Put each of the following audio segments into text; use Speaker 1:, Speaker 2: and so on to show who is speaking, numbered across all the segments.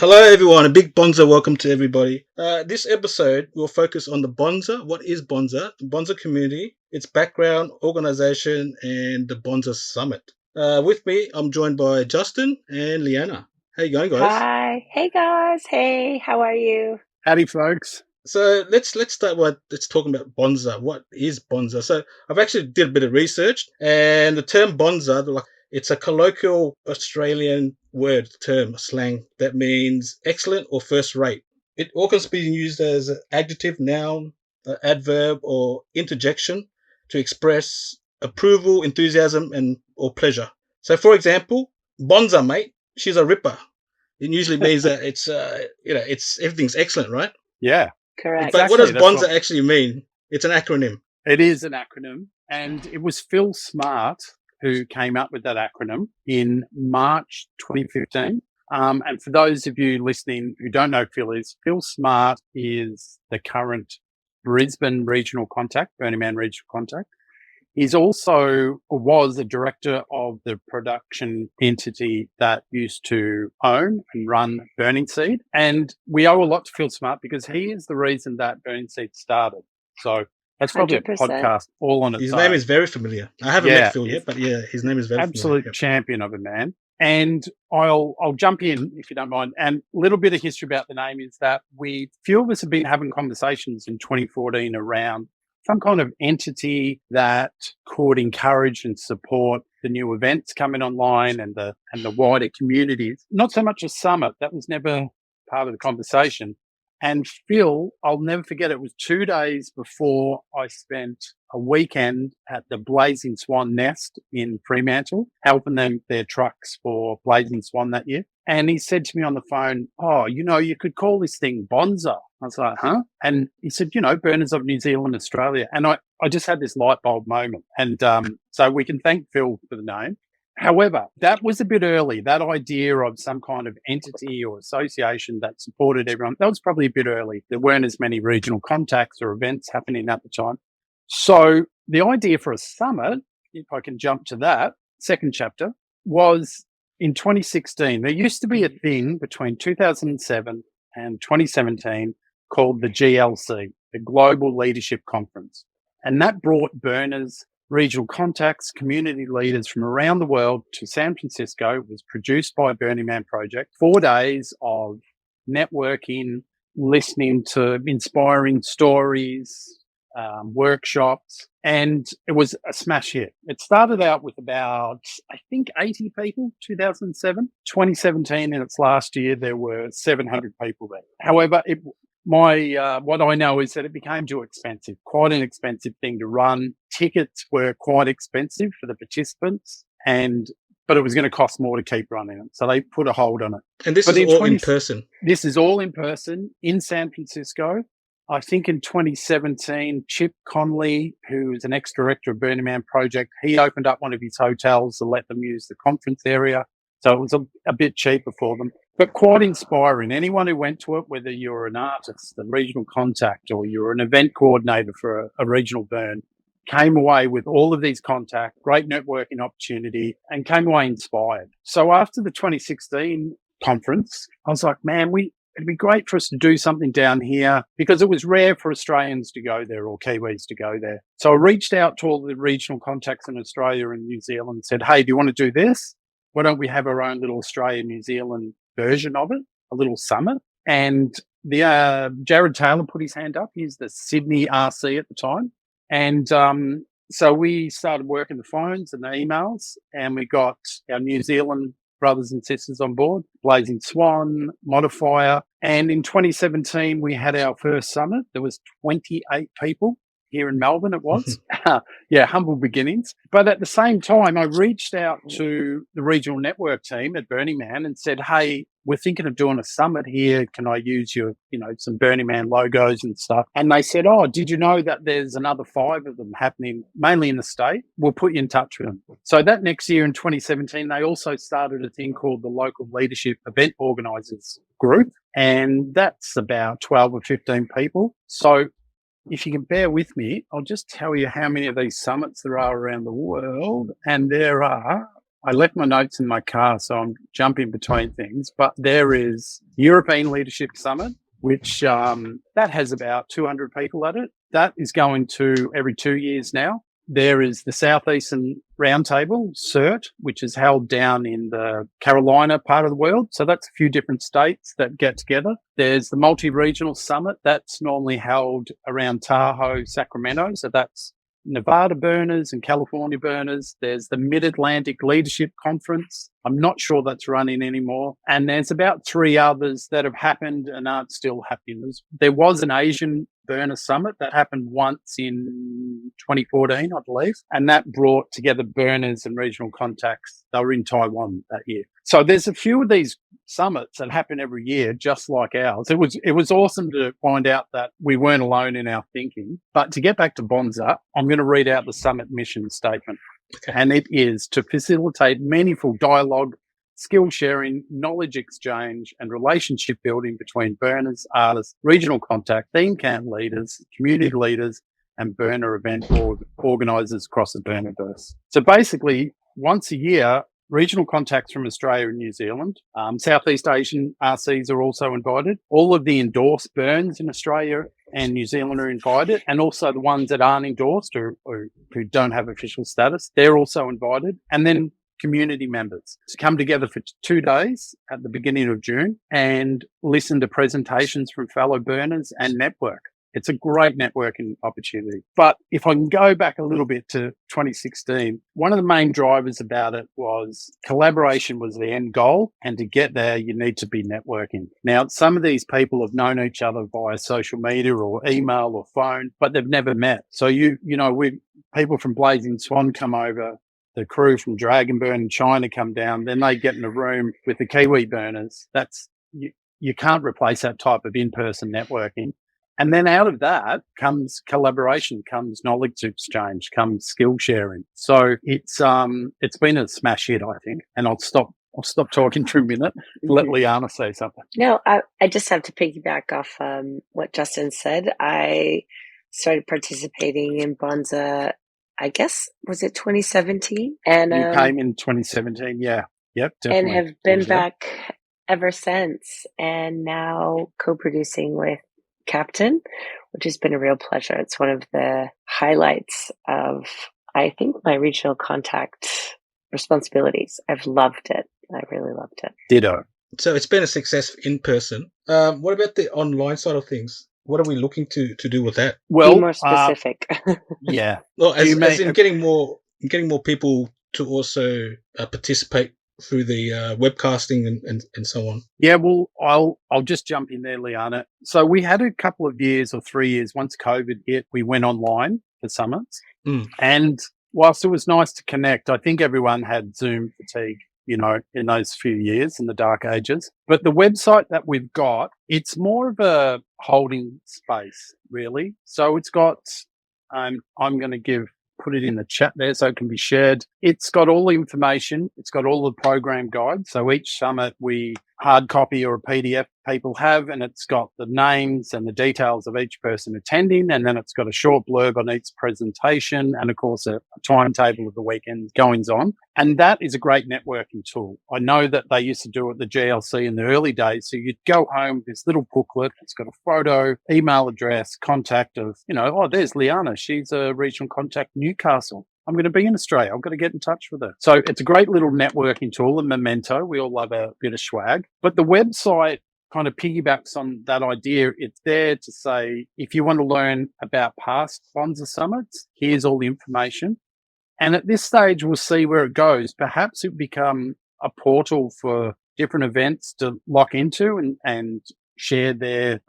Speaker 1: Hello, everyone. A big Bonza welcome to everybody. This episode will focus on the Bonza. What is Bonza? The Bonza Community, its background, organization, and the Bonza Summit. With me, I'm joined by Justin and Leanna. How you going, guys?
Speaker 2: Hi. Hey guys. Hey, how are you?
Speaker 3: Howdy, folks.
Speaker 1: So let's start with let's talking about Bonza. What is Bonza? So I've actually did a bit of research, and the term Bonza, like it's a colloquial Australian word term slang that means excellent or first rate. It often being used as an adjective, noun, adverb, or interjection to express approval, enthusiasm, and or pleasure. So, for example, Bonza mate, she's a ripper. It usually means that it's everything's excellent, right?
Speaker 3: Yeah,
Speaker 2: Correct.
Speaker 1: But what does
Speaker 3: exactly. That's what
Speaker 1: Bonza actually mean? It's an acronym.
Speaker 3: it is, an acronym. And it was Phil Smart who came up with that acronym in March 2015. And for those of you listening who don't know Phil Smart is the current Brisbane regional contact, Burning Man regional contact. He's also was a director of the production entity that used to own and run Burning Seed. And we owe a lot to Phil Smart because he is the reason that Burning Seed started. So that's probably a
Speaker 2: 100%.
Speaker 3: podcast all on its
Speaker 1: His
Speaker 3: own.
Speaker 1: name is very familiar. I haven't met
Speaker 3: Yeah,
Speaker 1: Phil yet, but yeah, his name is very familiar.
Speaker 3: absolute champion of a man. And I'll jump in if you don't mind. And a little bit of history about the name is that few of us have been having conversations in 2014 around some kind of entity that could encourage and support the new events coming online and the wider communities. Not so much a summit, that was never part of the conversation. And Phil, I'll never forget, it was 2 days before I spent a weekend at the Blazing Swan Nest in Fremantle, helping them their trucks for Blazing Swan that year. And he said to me on the phone, "Oh, you could call this thing Bonza." I was like, "Huh?" And he said, "Burners of New Zealand, Australia." And I just had this light bulb moment. And so we can thank Phil for the name. However, that was a bit early. That idea of some kind of entity or association that supported everyone, that was probably a bit early. There weren't as many regional contacts or events happening at the time. So the idea for a summit, if I can jump to that second chapter, was in 2016. There used to be a thing between 2007 and 2017 called the GLC, the Global Leadership Conference. And that brought burners, regional contacts, community leaders from around the world to San Francisco. It was produced by Burning Man Project. 4 days of networking, listening to inspiring stories, workshops, and it was a smash hit. It started out with about, I think, 80 people, 2007. 2017, in its last year, there were 700 people there. However, what I know is that it became too expensive, quite an expensive thing to run. Tickets were quite expensive for the participants, but it was going to cost more to keep running it. So they put a hold on it.
Speaker 1: And this
Speaker 3: But
Speaker 1: is all in person.
Speaker 3: This is all in person in San Francisco. I think in 2017, Chip Conley, who is an ex-director of Burning Man Project, he opened up one of his hotels to let them use the conference area. So it was a bit cheaper for them, but quite inspiring. Anyone who went to it, whether you're an artist, a regional contact, or you're an event coordinator for a regional burn, came away with all of these contacts, great networking opportunity, and came away inspired. So after the 2016 conference, I was like, man, it'd be great for us to do something down here because it was rare for Australians to go there or Kiwis to go there. So I reached out to all the regional contacts in Australia and New Zealand and said, hey, do you want to do this? Why don't we have our own little Australia-New Zealand version of it, a little summit? And the Jared Taylor put his hand up. He's the Sydney RC at the time. And so we started working the phones and the emails, and we got our New Zealand brothers and sisters on board, Blazing Swan, Modifier. And in 2017, we had our first summit. There was 28 people here in Melbourne, it was. Yeah, humble beginnings. But at the same time, I reached out to the regional network team at Burning Man and said, hey, we're thinking of doing a summit here. Can I use your, some Burning Man logos and stuff? And they said, oh, did you know that there's another 5 of them happening, mainly in the state? We'll put you in touch with them. So that next year in 2017, they also started a thing called the Local Leadership Event Organisers Group. And that's about 12 or 15 people. So if you can bear with me, I'll just tell you how many of these summits there are around the world. And there are I left my notes in my car, so I'm jumping between things. But there is European Leadership Summit, which that has about 200 people at it. That is going to every 2 years now. There is the Southeastern Roundtable, CERT, which is held down in the Carolina part of the world. So that's a few different states that get together. There's the Multi-Regional Summit. That's normally held around Tahoe, Sacramento. So that's Nevada burners and California burners. There's the Mid-Atlantic Leadership Conference. I'm not sure that's running anymore. And there's about 3 others that have happened and aren't still happening. There was an Asian Burner Summit that happened once in 2014, I believe, and that brought together burners and regional contacts. They were in Taiwan that year. So there's a few of these summits that happen every year, just like ours. It was awesome to find out that we weren't alone in our thinking. But to get back to Bonza, I'm going to read out the summit mission statement. Okay. And it is to facilitate meaningful dialogue, skill sharing, knowledge exchange, and relationship building between burners, artists, regional contact, theme camp leaders, community leaders, and burner event organisers across the burnerverse. So basically, once a year, regional contacts from Australia and New Zealand, Southeast Asian RCs are also invited. All of the endorsed burns in Australia and New Zealand are invited, and also the ones that aren't endorsed or who don't have official status, they're also invited. And then community members to come together for 2 days at the beginning of June and listen to presentations from fellow burners and network. It's a great networking opportunity. But if I can go back a little bit to 2016, one of the main drivers about it was collaboration was the end goal. And to get there, you need to be networking. Now, some of these people have known each other via social media or email or phone, but they've never met. So, people from Blazing Swan come over, the crew from Dragonburn in China come down, then they get in a room with the Kiwi burners. You can't replace that type of in-person networking. And then out of that comes collaboration, comes knowledge exchange, comes skill sharing. So it's been a smash hit, I think. And I'll stop talking for a minute. Let Leanna say something.
Speaker 2: No, I just have to piggyback off what Justin said. I started participating in Bonza, I guess, was it 2017? And
Speaker 3: you came in 2017, yeah. Yep, definitely.
Speaker 2: And have been back ever since. And now co-producing with Captain, which has been a real pleasure. It's one of the highlights of, I think, my regional contact responsibilities. I've loved it. I really loved it.
Speaker 3: Ditto.
Speaker 1: So it's been a success in person. What about the online side of things? What are we looking to do with that?
Speaker 2: Well, be more specific.
Speaker 3: Yeah.
Speaker 1: Well, as in getting more people to also participate through the webcasting and so on.
Speaker 3: Yeah, well, I'll just jump in there, Leanna. So we had a couple of years or 3 years, once COVID hit, we went online for summits. And whilst it was nice to connect, I think everyone had Zoom fatigue, in those few years in the dark ages. But the website that we've got, it's more of a holding space, really. So it's got, I'm going to put it in the chat there so it can be shared. It's got all the information. It's got all the program guides. So each summit we hard copy or a PDF people have, and it's got the names and the details of each person attending. And then it's got a short blurb on each presentation and, of course, a timetable of the weekend goings on. And that is a great networking tool. I know that they used to do it at the GLC in the early days. So you'd go home with this little booklet. It's got a photo, email address, contact of, there's Leanna. She's a regional contact Newcastle. I'm going to be in Australia. I've got to get in touch with her. So it's a great little networking tool, a memento. We all love a bit of swag. But the website kind of piggybacks on that idea. It's there to say, if you want to learn about past Bonza Summits, here's all the information. And at this stage, we'll see where it goes. Perhaps it become a portal for different events to lock into and share their,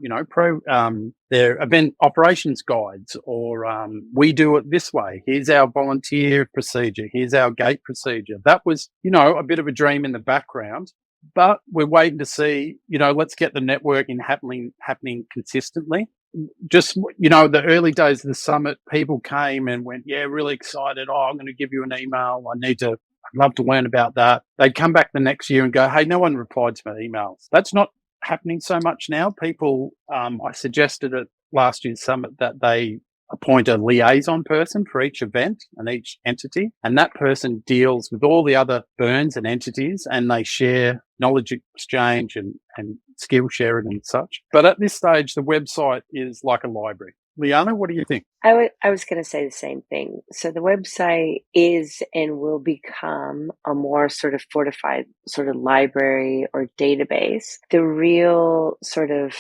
Speaker 3: their event operations guides, or we do it this way. Here's our volunteer procedure. Here's our gate procedure. That was, a bit of a dream in the background, but we're waiting to see, let's get the networking happening consistently. Just, the early days of the summit, people came and went, yeah, really excited. Oh, I'm going to give you an email. I'd love to learn about that. They'd come back the next year and go, hey, no one replied to my emails. That's not happening so much now. People, I suggested at last year's summit that they appoint a liaison person for each event and each entity, and that person deals with all the other burns and entities, and they share knowledge exchange and skill sharing and such. But at this stage, the website is like a library. Leanna, what do you think?
Speaker 2: I was going to say the same thing. So the website is and will become a more sort of fortified sort of library or database. The real sort of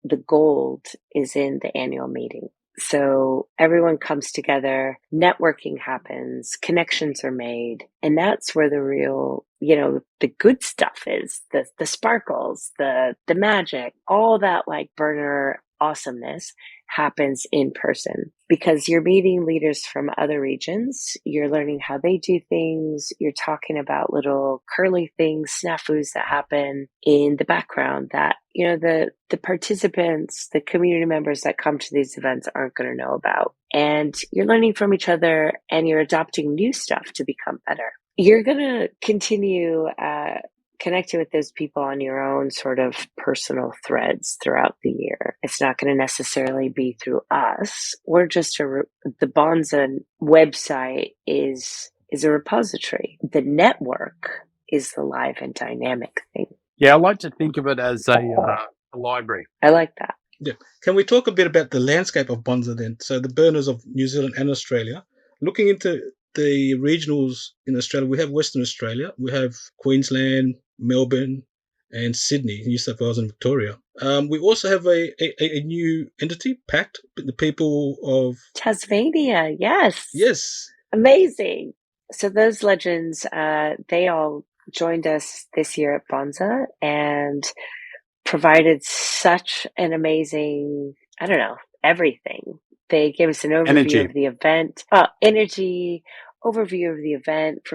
Speaker 2: the gold is in the annual meeting. So everyone comes together, networking happens, connections are made, and that's where the real, the good stuff is, the sparkles, the magic, all that like burner awesomeness happens in person, because you're meeting leaders from other regions, you're learning how they do things, you're talking about little curly things, snafus that happen in the background that, the participants, the community members that come to these events aren't going to know about. And you're learning from each other, and you're adopting new stuff to become better. You're going to continue connecting with those people on your own sort of personal threads throughout the year. It's not going to necessarily be through us. We're just the BoNZA website is a repository. The network is the live and dynamic thing.
Speaker 3: Yeah, I like to think of it as a library.
Speaker 2: I like that.
Speaker 1: Yeah. Can we talk a bit about the landscape of BoNZA then? So the burners of New Zealand and Australia. Looking into the regionals in Australia, we have Western Australia, we have Queensland, Melbourne, and Sydney, New South Wales and Victoria. We also have a new entity, PACT, the people of
Speaker 2: Tasmania. Yes.
Speaker 1: Yes.
Speaker 2: Amazing. So those legends, they all joined us this year at BoNZA and provided such an amazing, everything. They gave us an overview of the event, energy, overview of the event.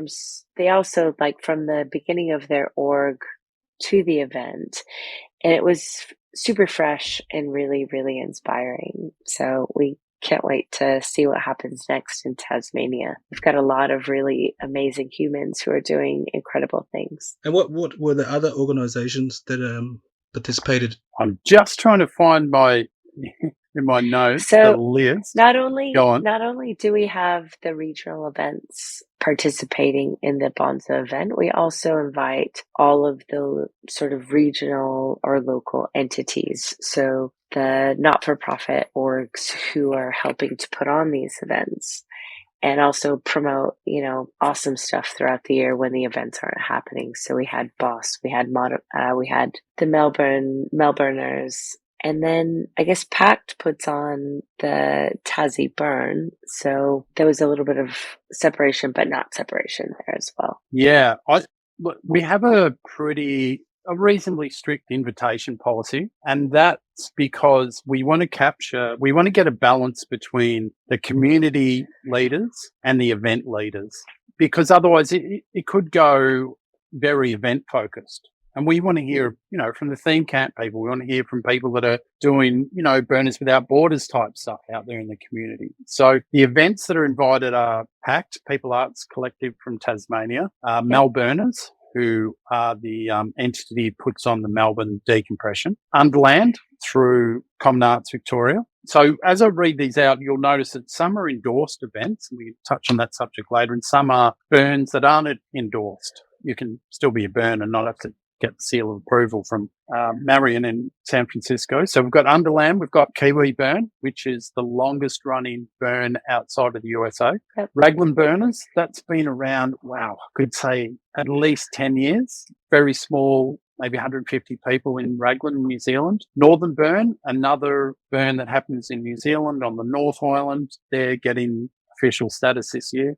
Speaker 2: They also from the beginning of their org to the event, and it was super fresh and really, really inspiring. So we can't wait to see what happens next in Tasmania. We've got a lot of really amazing humans who are doing incredible things.
Speaker 1: And what were the other organizations that participated?
Speaker 3: I'm just trying to find in my notes the list.
Speaker 2: Not only do we have the regional events participating in the BoNZA event, we also invite all of the sort of regional or local entities. So the not-for-profit orgs who are helping to put on these events and also promote, awesome stuff throughout the year when the events aren't happening. So we had BOSS, we had the Melbourners, and then I guess PACT puts on the Tassie Burn. So there was a little bit of separation, but not separation there as well.
Speaker 3: Yeah. We have a reasonably strict invitation policy, and that's because we want to get a balance between the community leaders and the event leaders, because otherwise it could go very event focused. And we want to hear, from the theme camp people. We want to hear from people that are doing, Burners Without Borders type stuff out there in the community. So the events that are invited are PACT, People Arts Collective from Tasmania, Melburners, who are the entity that puts on the Melbourne Decompression, Underland through Common Arts Victoria. So as I read these out, you'll notice that some are endorsed events, and we can touch on that subject later, and some are burns that aren't endorsed. You can still be a burn and not have to get the seal of approval from Marion in San Francisco. So we've got Underland, we've got Kiwi Burn, which is the longest running burn outside of the USA. Yep. Raglan Burners, that's been around, I could say at least 10 years. Very small, maybe 150 people in Raglan, New Zealand. Northern Burn, another burn that happens in New Zealand on the North Island. They're getting official status this year.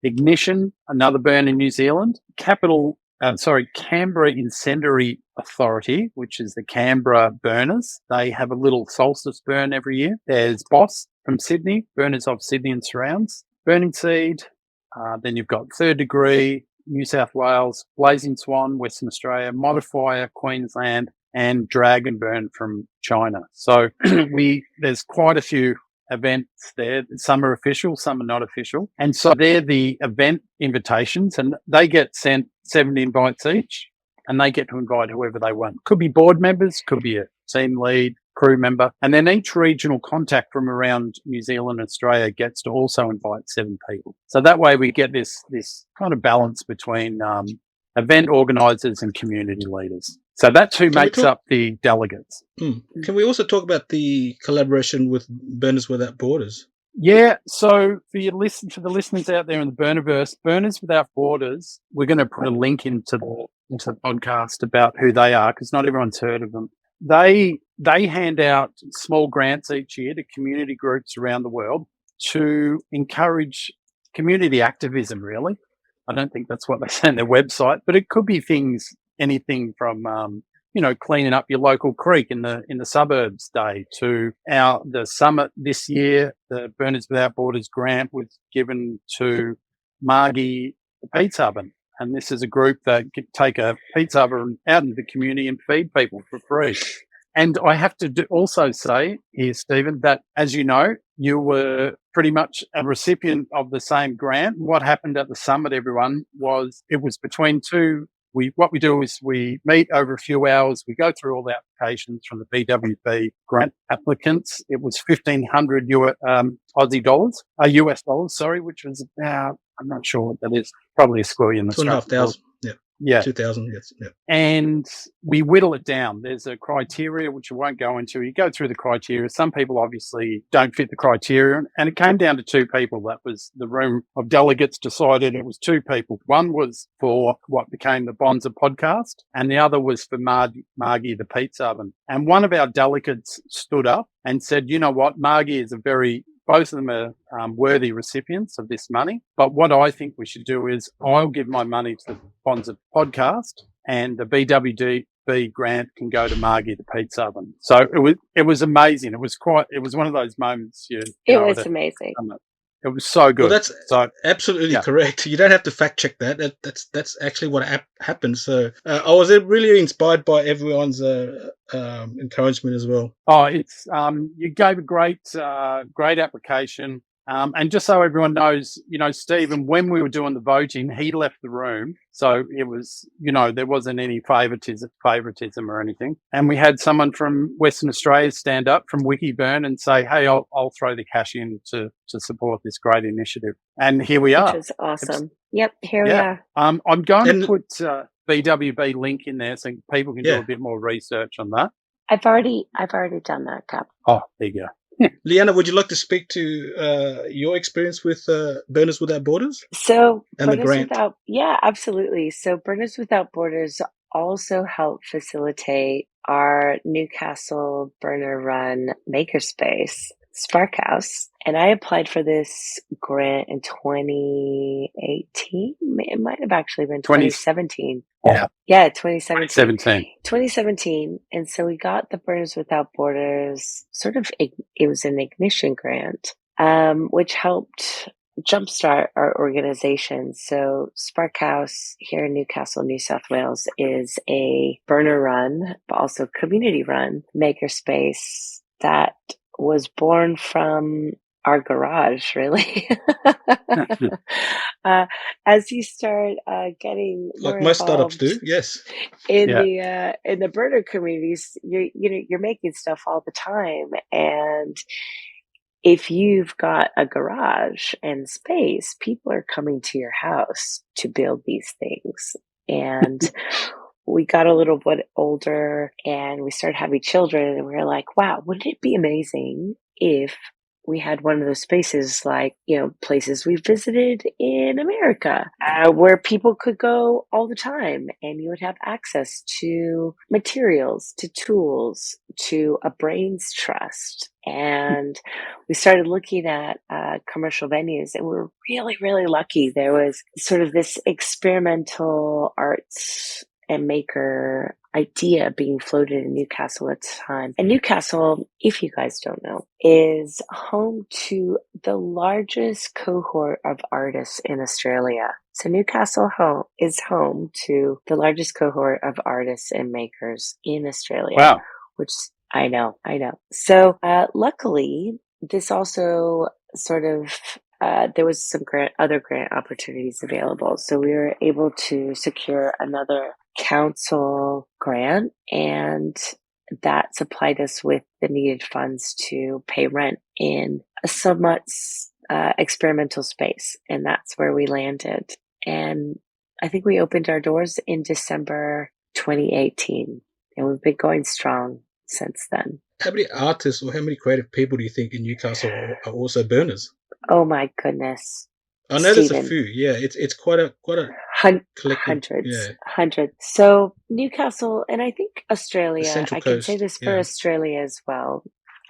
Speaker 3: Ignition, another burn in New Zealand. Canberra Incendiary Authority, which is the Canberra Burners. They have a little solstice burn every year. There's BOSS from Sydney, Burners of Sydney and Surrounds. Burning Seed. Then you've got Third Degree, New South Wales, Blazing Swan, Western Australia, Modifier, Queensland, and Dragon Burn from China. So there's quite a few events there. Some are official, some are not official. And so they're the event invitations, and they get sent 70 invites each, and they get to invite whoever they want. Could be board members, could be a team lead, crew member. And then each regional contact from around New Zealand and Australia gets to also invite 7 people. So that way we get this kind of balance between event organisers and community leaders. So that's who makes up the delegates.
Speaker 1: Can we also talk about the collaboration with Burners Without Borders?
Speaker 3: Yeah, so for the listeners out there in the Burnerverse, Burners Without Borders, we're going to put a link into the podcast about who they are, because not everyone's heard of them. They hand out small grants each year to community groups around the world to encourage community activism, really. I don't think that's what they say on their website, but it could be anything from cleaning up your local creek in the suburbs day to the summit this year. The Burners Without Borders grant was given to Margie the Pizza Oven. And this is a group that could take a pizza oven out into the community and feed people for free. And I have to also say here, Stephen, that as you know, you were pretty much a recipient of the same grant. What happened at the summit, everyone, was it was between two. What we do is we meet over a few hours. We go through all the applications from the BWB grant applicants. It was 1,500 Aussie dollars, US dollars, sorry, which was about, I'm not sure what that is, probably a squillion.
Speaker 1: 2,500.
Speaker 3: Yeah.
Speaker 1: 2,000, yes. Yeah.
Speaker 3: And we whittle it down. There's a criteria, which I won't go into. You go through the criteria. Some people obviously don't fit the criteria. And it came down to 2 people. That was the room of delegates decided it was 2 people. One was for what became the Bonza podcast, and the other was for Margie the Pizza Oven. And one of our delegates stood up and said, you know what, Margie is both of them are worthy recipients of this money. But what I think we should do is I'll give my money to the BoNZA podcast, and the BWB grant can go to Margie the Pizza Oven. So it was amazing. It was one of those moments.
Speaker 2: It was amazing.
Speaker 3: It was so good.
Speaker 1: Well, that's absolutely correct. You don't have to fact check that. That's actually what happened. So I was really inspired by everyone's encouragement as well.
Speaker 3: Oh, it's you gave a great application. And just so everyone knows, Stephen, when we were doing the voting, he left the room. So it was, there wasn't any favoritism or anything. And we had someone from Western Australia stand up from Wikiburn and say, hey, I'll throw the cash in to support this great initiative. And here we are.
Speaker 2: Which is awesome. Yep, here we are.
Speaker 3: I'm going to put BWB link in there so people can do a bit more research on that.
Speaker 2: I've already done that, Cap.
Speaker 3: Oh, there you go.
Speaker 1: Leanna, would you like to speak to your experience with Burners Without Borders?
Speaker 2: So,
Speaker 1: and the grant?
Speaker 2: Absolutely. So, Burners Without Borders also help facilitate our Newcastle burner run makerspace, Sparkhaus. And I applied for this grant in 2018. It might have actually been 2017.
Speaker 3: Yeah.
Speaker 2: Yeah, 2017. And so we got the Burners Without Borders it was an ignition grant, which helped jumpstart our organization. So Sparkhaus here in Newcastle, New South Wales is a burner run, but also community run makerspace that was born from our garage, really. As you start getting more
Speaker 1: like most startups do, yes,
Speaker 2: in the burner communities, you're making stuff all the time, and if you've got a garage and space, people are coming to your house to build these things. And we got a little bit older and we started having children, and we were like, wow, wouldn't it be amazing if we had one of those spaces like, places we visited in America, where people could go all the time and you would have access to materials, to tools, to a brains trust. And we started looking at commercial venues, and we were really, really lucky. There was sort of this experimental arts and maker idea being floated in Newcastle at the time. And Newcastle, if you guys don't know, is home to the largest cohort of artists in Australia. So Newcastle is home to the largest cohort of artists and makers in Australia.
Speaker 3: Wow.
Speaker 2: Which I know. So luckily, this also sort of there was some other grant opportunities available. So we were able to secure another council grant, and that supplied us with the needed funds to pay rent in a somewhat experimental space. And that's where we landed. And I think we opened our doors in December 2018. And we've been going strong since then.
Speaker 1: How many artists or how many creative people do you think in Newcastle are also burners?
Speaker 2: Oh my goodness.
Speaker 1: I know there's a
Speaker 2: Stephen.
Speaker 1: few. Yeah, it's quite a collective. Yeah,
Speaker 2: Hundreds. So Newcastle, and I think
Speaker 1: the
Speaker 2: Australia,
Speaker 1: Central
Speaker 2: I can say
Speaker 1: Coast.
Speaker 2: this for
Speaker 1: Yeah.
Speaker 2: Australia as well.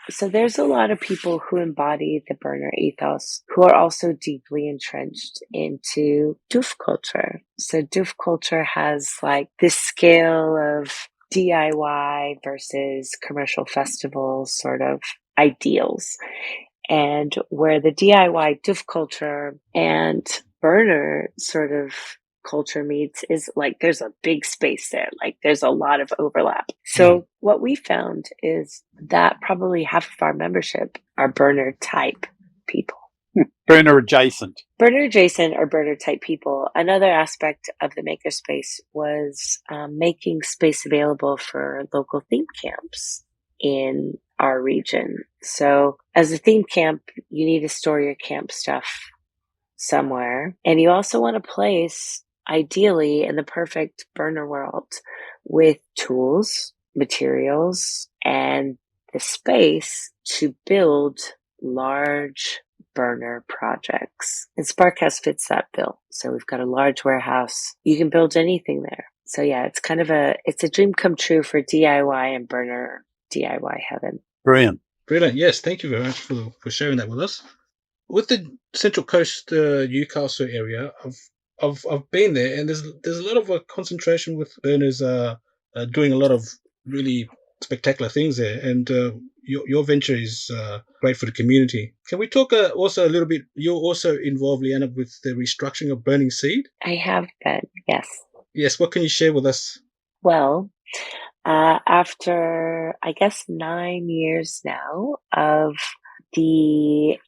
Speaker 2: So there's a lot of people who embody the burner ethos who are also deeply entrenched into doof culture. So doof culture has like this scale of DIY versus commercial festival sort of ideals. And where the DIY doof culture and burner sort of culture meets is like there's a big space there. Like there's a lot of overlap. So what we found is that probably half of our membership are burner type people.
Speaker 3: Burner adjacent.
Speaker 2: Burner adjacent or burner type people. Another aspect of the makerspace was making space available for local theme camps in our region. So as a theme camp, you need to store your camp stuff somewhere. And you also want a place, ideally in the perfect burner world, with tools, materials, and the space to build large burner projects. And Sparkhaus fits that bill. So we've got a large warehouse. You can build anything there. So yeah, it's kind of it's a dream come true for DIY and burner DIY heaven.
Speaker 3: Brilliant.
Speaker 1: Yes, thank you very much for sharing that with us. With the Central Coast Newcastle area, I've been there, and there's a lot of concentration with burners doing a lot of really spectacular things there, and your venture is great for the community. Can we talk also a little bit? You're also involved, Leanna, with the restructuring of Burning Seed.
Speaker 2: I have been, yes.
Speaker 1: Yes, what can you share with us?
Speaker 2: Well, after I guess 9 years now of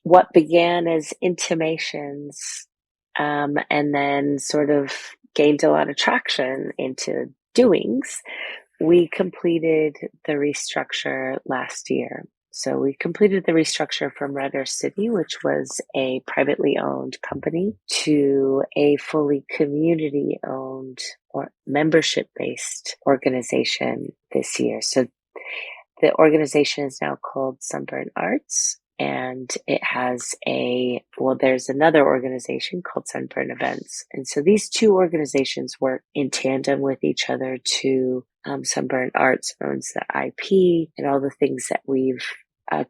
Speaker 2: what began as intimations, and then sort of gained a lot of traction into doings, we completed the restructure last year. So we completed the restructure from Red Earth City, which was a privately owned company, to a fully community owned or membership based organization this year. So the organization is now called Sunburn Arts, and it has there's another organization called Sunburn Events. And so these two organizations work in tandem with each other to Sunburn Arts owns the IP and all the things that we've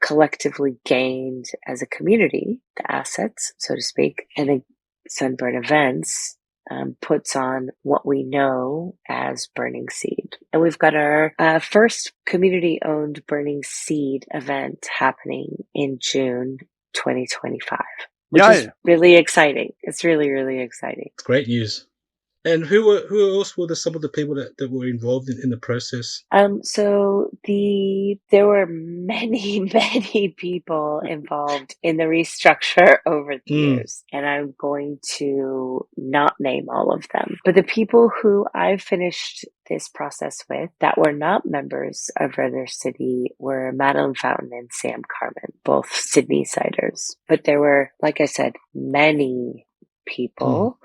Speaker 2: collectively gained as a community, the assets, so to speak. And then Sunburn Events puts on what we know as Burning Seed. And we've got our first community-owned Burning Seed event happening in June 2025, which is really exciting. It's really, really exciting.
Speaker 1: It's great news. And who else were some of the people that were involved in the process?
Speaker 2: So there were many, many people involved in the restructure over the years, and I'm going to not name all of them. But the people who I finished this process with that were not members of Red Earth City were Madeline Fountain and Sam Carmen, both Sydney-siders. But there were, like I said, many people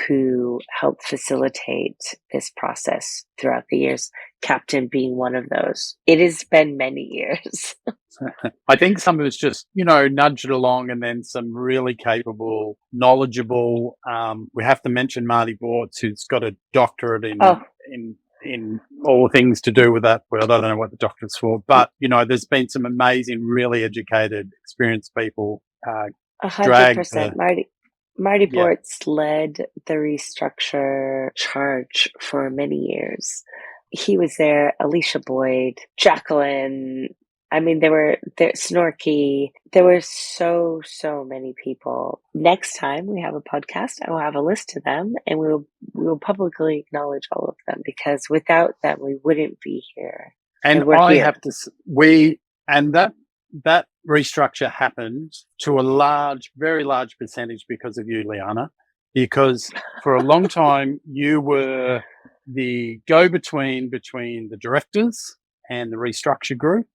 Speaker 2: who helped facilitate this process throughout the years, Captain being one of those. It has been many years.
Speaker 3: I think some of it's just, nudged along, and then some really capable, knowledgeable. We have to mention Marty Bortz, who's got a doctorate in all things to do with that. Well, I don't know what the doctorate's for, but, there's been some amazing, really educated, experienced people
Speaker 2: 100%. Marty Bortz led the restructure charge for many years. He was there, Alicia Boyd, Jacqueline. I mean, there Snorky. There were so many people. Next time we have a podcast, I will have a list of them, and we will publicly acknowledge all of them, because without them, we wouldn't be here.
Speaker 3: And that restructure happened to a very large percentage because of you, Leanna, because for a long time you were the go-between between the directors and the restructure group.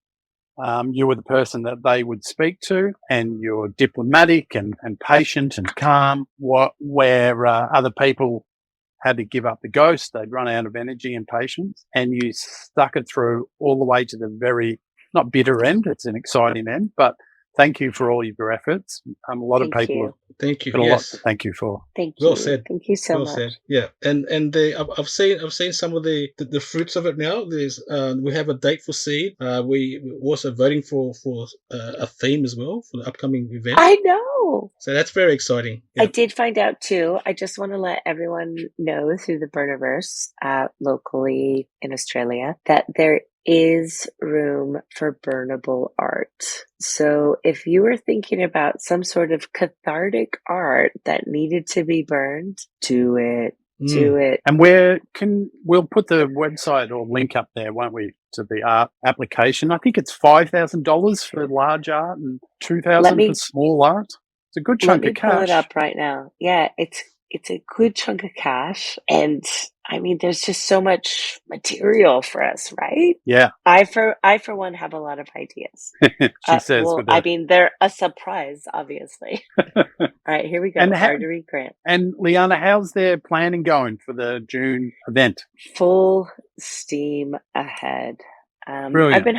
Speaker 3: You were the person that they would speak to, and you're diplomatic and patient and calm, where other people had to give up the ghost. They'd run out of energy and patience, and you stuck it through all the way to the very, not bitter end, it's an exciting end, but thank you for all of your efforts. A lot of people have
Speaker 1: Thank you.
Speaker 3: got a lot
Speaker 1: Yes.
Speaker 3: to thank you for.
Speaker 2: Thank
Speaker 1: Well
Speaker 2: you.
Speaker 1: said.
Speaker 2: Thank you so
Speaker 1: Well
Speaker 2: much.
Speaker 1: said. Yeah, and I've seen some of the fruits of it now. There's we have a date for seed. We're also voting for a theme as well for the upcoming event.
Speaker 2: I know.
Speaker 1: So that's very exciting.
Speaker 2: I
Speaker 1: Yeah.
Speaker 2: did find out too. I just want to let everyone know through the Burniverse locally in Australia that there is room for burnable art. So if you were thinking about some sort of cathartic art that needed to be burned, do it. Do it.
Speaker 3: And we'll put the website or link up there, won't we, to the art application? I think it's $5,000 for large art and $2,000 for small art. It's a good chunk of cash.
Speaker 2: Let me pull it up right now. Yeah, it's a good chunk of cash, and I mean, there's just so much material for us, right?
Speaker 3: Yeah.
Speaker 2: I for one have a lot of ideas.
Speaker 3: She says.
Speaker 2: Well, I mean, they're a surprise, obviously. All right, here we go. Artery grant.
Speaker 3: And Leanna, how's their planning going for the June event?
Speaker 2: Full steam ahead.
Speaker 3: Brilliant.
Speaker 2: I've been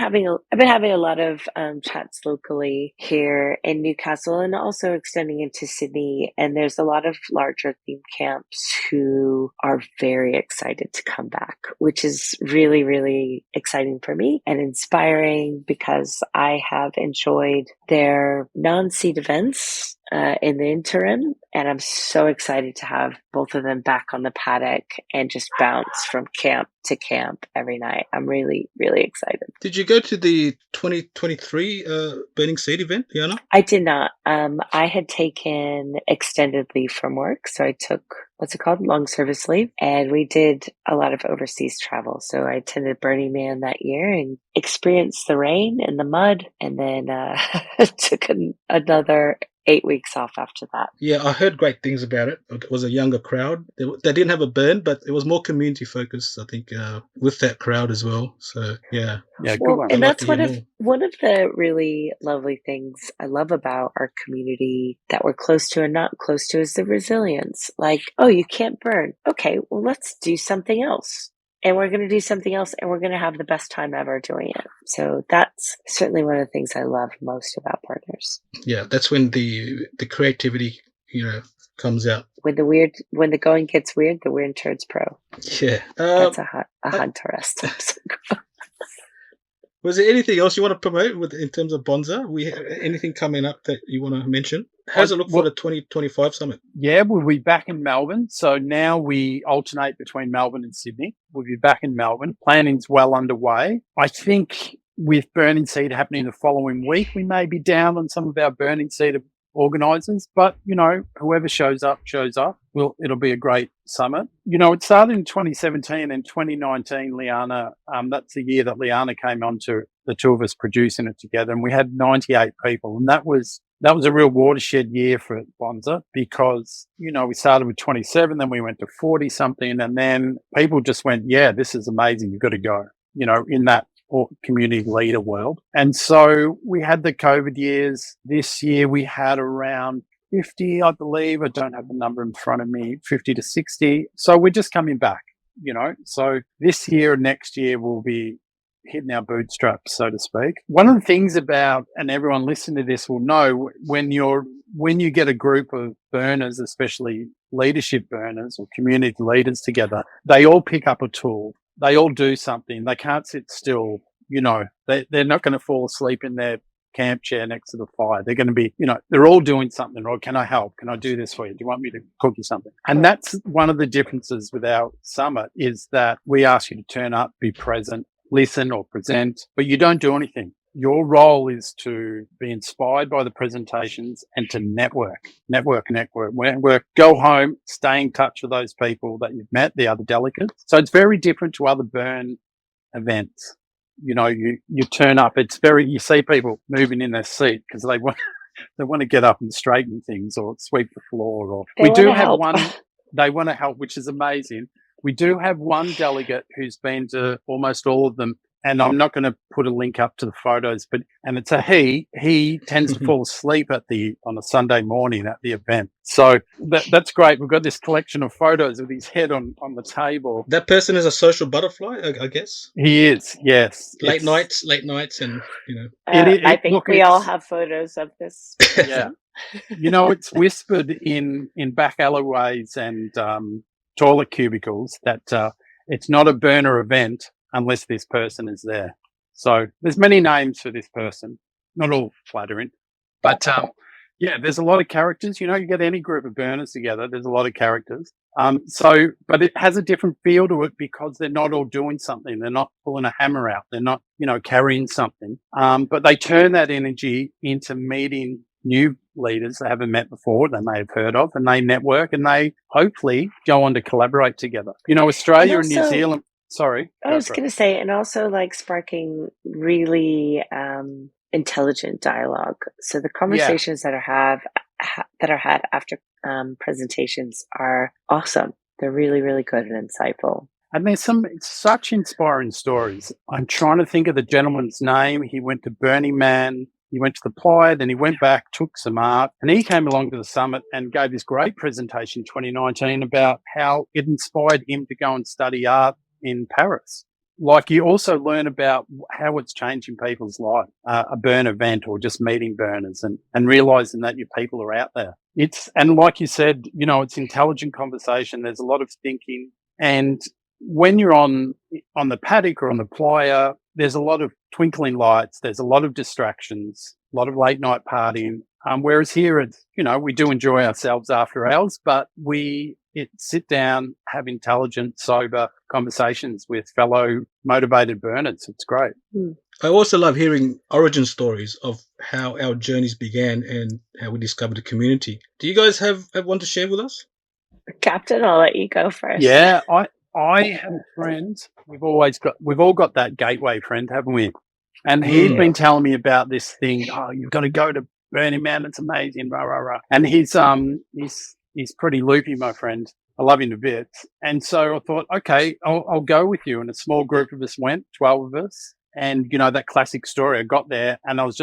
Speaker 2: having a lot of chats locally here in Newcastle and also extending into Sydney. And there's a lot of larger theme camps who are very excited to come back, which is really, really exciting for me and inspiring because I have enjoyed their non-seed events in the interim, and I'm so excited to have both of them back on the paddock and just bounce from camp to camp every night. I'm really, really excited.
Speaker 1: Did you go to the 2023 Burning Seed event, Liana?
Speaker 2: I did not. I had taken extended leave from work, so I took what's it called? Long service leave. And we did a lot of overseas travel. So I attended Burning Man that year and experienced the rain and the mud, and then took another 8 weeks off after that.
Speaker 1: Yeah, I heard great things about it. It was a younger crowd. They didn't have a burn, but it was more community focused, I think, with that crowd as well. So yeah,
Speaker 3: good one.
Speaker 2: And that's one of the really lovely things I love about our community that we're close to and not close to is the resilience. Like, oh, you can't burn. Okay, well, let's do something else. And we're going to do something else, and we're going to have the best time ever doing it. So that's certainly one of the things I love most about partners.
Speaker 1: Yeah, that's when the creativity, comes out.
Speaker 2: When the going gets weird, the weird turns pro.
Speaker 1: Yeah,
Speaker 2: that's a Hunter S.
Speaker 1: Was there anything else you want to promote in terms of BoNZA? Anything coming up that you want to mention? How does it look for the 2025 summit?
Speaker 3: Yeah, we'll be back in Melbourne. So now we alternate between Melbourne and Sydney. We'll be back in Melbourne. Planning's well underway. I think with Burning Seed happening the following week, we may be down on some of our Burning Seed organisers, but whoever shows up. It'll be a great summit. It started in 2017 and 2019. Liana, that's the year that Liana came on to the two of us producing it together, and we had 98 people, and that was a real watershed year for BoNZA because we started with 27, then we went to 40 something, and then people just went, "Yeah, this is amazing. You've got to go." In that or community leader world. And so we had the COVID years. This year we had around 50, I believe. I don't have the number in front of me, 50 to 60. So we're just coming back, So this year and next year we'll be hitting our bootstraps, so to speak. One of the things about, and everyone listening to this will know, when you get a group of burners, especially leadership burners or community leaders together, they all pick up a tool. They all do something. They can't sit still. They're not going to fall asleep in their camp chair next to the fire. They're going to be, they're all doing something. Or can I help? Can I do this for you? Do you want me to cook you something? And that's one of the differences with our summit is that we ask you to turn up, be present, listen or present, but you don't do anything. Your role is to be inspired by the presentations and to network, go home, stay in touch with those people that you've met, the other delegates. So it's very different to other burn events. You turn up, you see people moving in their seat because they want to get up and straighten things or sweep the floor, or we do have one, they want to help, which is amazing. We do have one delegate who's been to almost all of them and I'm not going to put a link up to the photos, and it's a he tends to fall asleep on a Sunday morning at the event. So that's great. We've got this collection of photos with his head on the table.
Speaker 1: That person is a social butterfly, I guess.
Speaker 3: He is, yes.
Speaker 1: Late nights, and
Speaker 2: I think we all have photos of this person.
Speaker 3: Yeah. It's whispered in back alleyways and toilet cubicles that it's not a burner event unless this person is there. So there's many names for this person, not all flattering, but there's a lot of characters. You get any group of burners together, there's a lot of characters. But it has a different feel to it because they're not all doing something. They're not pulling a hammer out. They're not, carrying something. But they turn that energy into meeting new leaders they haven't met before, they may have heard of, and they network and they hopefully go on to collaborate together. Australia and New Zealand. Sorry.
Speaker 2: I was going to say, and also like sparking really intelligent dialogue. So the conversations that are had after presentations are awesome. They're really, really good and insightful.
Speaker 3: And there's such inspiring stories. I'm trying to think of the gentleman's name. He went to Burning Man. He went to the playa, then he went back, took some art, and he came along to the summit and gave this great presentation in 2019 about how it inspired him to go and study art in Paris. Like, you also learn about how it's changing people's life, a burn event or just meeting burners and realizing that your people are out there. And like you said, it's intelligent conversation. There's a lot of thinking. And when you're on the paddock or on the playa, there's a lot of twinkling lights. There's a lot of distractions, a lot of late night partying. Whereas here, it's, we do enjoy ourselves after hours, but we sit down, have intelligent, sober conversations with fellow motivated burners. It's great.
Speaker 1: I also love hearing origin stories of how our journeys began and how we discovered the community. Do you guys have one to share with us?
Speaker 2: Captain, I'll let you go first.
Speaker 3: Yeah, I have a friend. We've all got that gateway friend, haven't we? And he's been telling me about this thing. Oh, you've got to go to Burning Man. It's amazing. Rah, rah, rah. And he's pretty loopy, my friend. I love him to bits. And so I thought, okay, I'll go with you. And a small group of us went, 12 of us. And that classic story. I got there and I was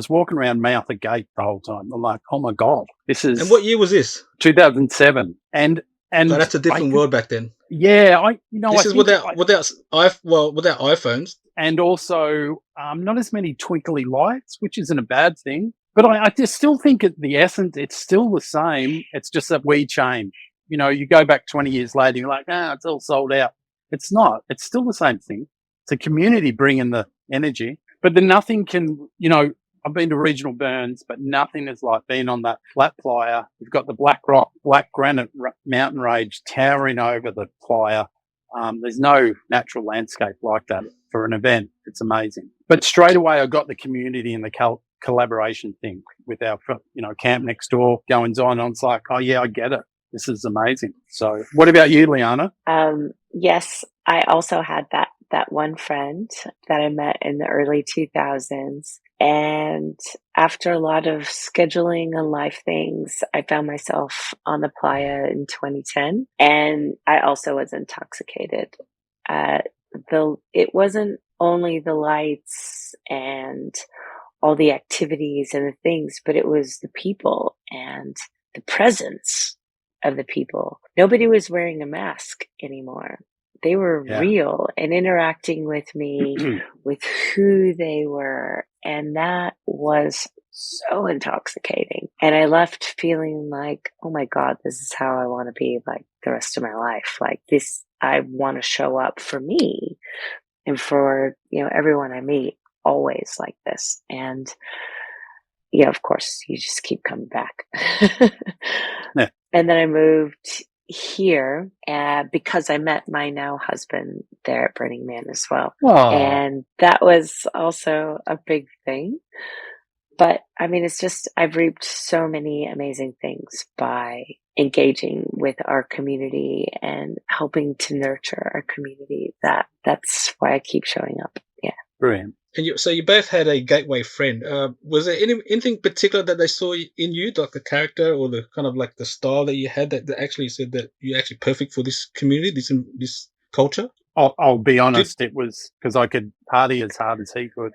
Speaker 3: walking around mouth agape the whole time. I'm like, oh my God, this is.
Speaker 1: And what year was this?
Speaker 3: 2007. And
Speaker 1: so that's a different world back then.
Speaker 3: Yeah,
Speaker 1: this is without iPhones,
Speaker 3: and also not as many twinkly lights, which isn't a bad thing. But I just still think at the essence, it's still the same. It's just that we change. You go back 20 years later, you're like, it's all sold out. It's not. It's still the same thing. It's a community bringing the energy, but then nothing can. I've been to regional burns, but nothing is like being on that flat playa. You've got the black rock, black granite mountain range towering over the playa. There's no natural landscape like that for an event. It's amazing. But straight away, I got the community and the collaboration thing with our, camp next door goings on. And it's like, oh yeah, I get it. This is amazing. So what about you, Leanna?
Speaker 2: Yes, I also had that one friend that I met in the early 2000s. And after a lot of scheduling and life things, I found myself on the playa in 2010. And I also was intoxicated. It wasn't only the lights and all the activities and the things, but it was the people and the presence of the people. Nobody was wearing a mask anymore. They were real and interacting with me, with who they were. And that was so intoxicating. And I left feeling like, oh my God, this is how I want to be like the rest of my life. Like this, I want to show up for me and for, everyone I meet always like this. And of course, you just keep coming back.
Speaker 3: Yeah.
Speaker 2: And then I moved here because I met my now husband there at Burning Man as well.
Speaker 3: Aww.
Speaker 2: And that was also a big thing. But I mean, it's just, I've reaped so many amazing things by engaging with our community and helping to nurture our community. That's why I keep showing up. Yeah.
Speaker 3: Brilliant.
Speaker 1: And so you both had a gateway friend. Was there anything particular that they saw in you, like the character or the kind of like the style that you had that actually said that you're actually perfect for this community, this culture?
Speaker 3: I'll be honest, it was because I could party as hard as he could.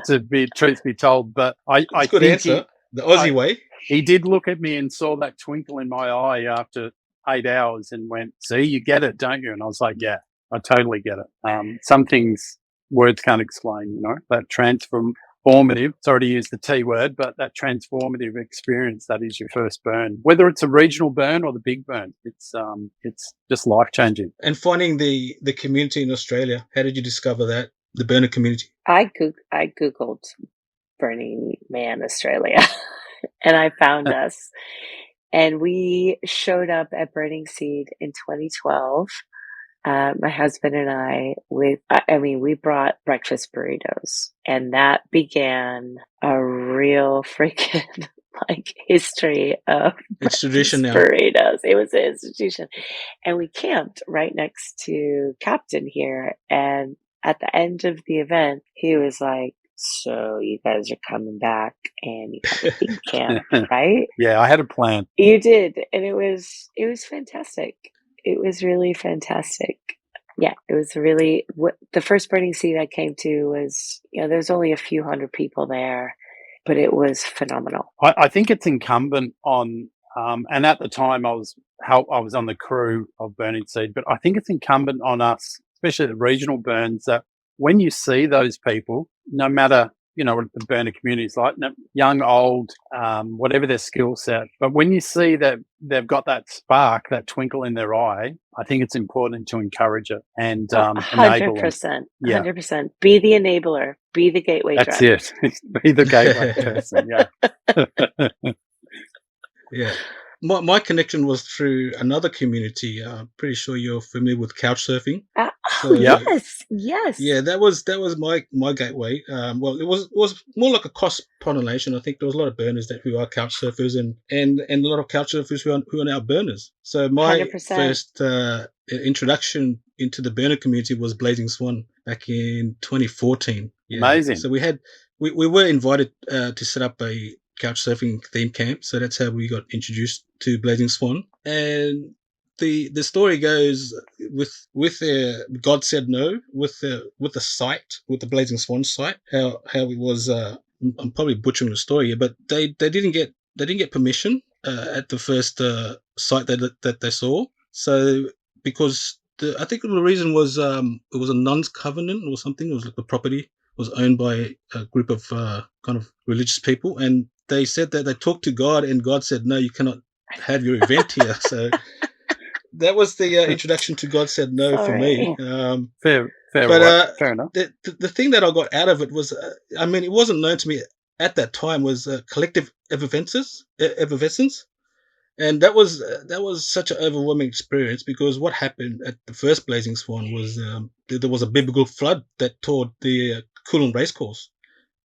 Speaker 3: to be truth be told, but I
Speaker 1: It's a good
Speaker 3: think
Speaker 1: answer. The Aussie way.
Speaker 3: he did look at me and saw that twinkle in my eye after 8 hours and went, "See, you get it, don't you?" And I was like, "Yeah, I totally get it." Some things words can't explain, that transformative, sorry to use the T word, but that transformative experience that is your first burn, whether it's a regional burn or the big burn, it's just life changing.
Speaker 1: And finding the community in Australia, how did you discover that, the burner community?
Speaker 2: I Googled Burning Man Australia and I found us. And we showed up at Burning Seed in 2012. My husband and I, we brought breakfast burritos, and that began a real freaking history of
Speaker 1: It's tradition now.
Speaker 2: burritos. It was an institution. And we camped right next to Captain here. And at the end of the event, he was like, "So you guys are coming back and you have a big camp, right?"
Speaker 3: Yeah, I had a plan.
Speaker 2: You did. And it was fantastic. It was really fantastic. Yeah, it was really the first burning seed I came to was, there's only a few hundred people there, but it was phenomenal.
Speaker 3: I think it's incumbent on, and at the time I was on the crew of Burning Seed, but I think it's incumbent on us, especially the regional burns, that when you see those people, no matter what the burner community is like, young, old, whatever their skill set, but when you see that they've got that spark, that twinkle in their eye, I think it's important to encourage it and enable them.
Speaker 2: 100%. 100%. Be the enabler. Be the gateway drug.
Speaker 3: That's it. Be the gateway person. Yeah.
Speaker 1: Yeah. My connection was through another community. I'm pretty sure you're familiar with couch surfing.
Speaker 2: Yes.
Speaker 1: Yeah, that was my gateway. Well, it was more like a cross pollination. I think there was a lot of burners who are couch surfers, and a lot of couch surfers who are now burners. So my
Speaker 2: 100%.
Speaker 1: first introduction into the burner community was Blazing Swan back in 2014. Yeah.
Speaker 3: Amazing.
Speaker 1: So we were invited to set up a couch surfing theme camp. So that's how we got introduced to Blazing Swan. And the story goes with God Said No, with the site, with the Blazing Swan site, how it was. I'm probably butchering the story here, but they didn't get permission at the first site that they saw. So because I think the reason was it was a nun's covenant or something. It was like the property was owned by a group of kind of religious people, and they said that they talked to God, and God said, "No, you cannot have your event here." So that was the introduction to God Said No for me.
Speaker 3: Fair enough.
Speaker 1: The thing that I got out of it was, it wasn't known to me at that time, was collective effervescence, and that was such an overwhelming experience, because what happened at the first Blazing Swan was there was a biblical flood that tore the Coolum racecourse.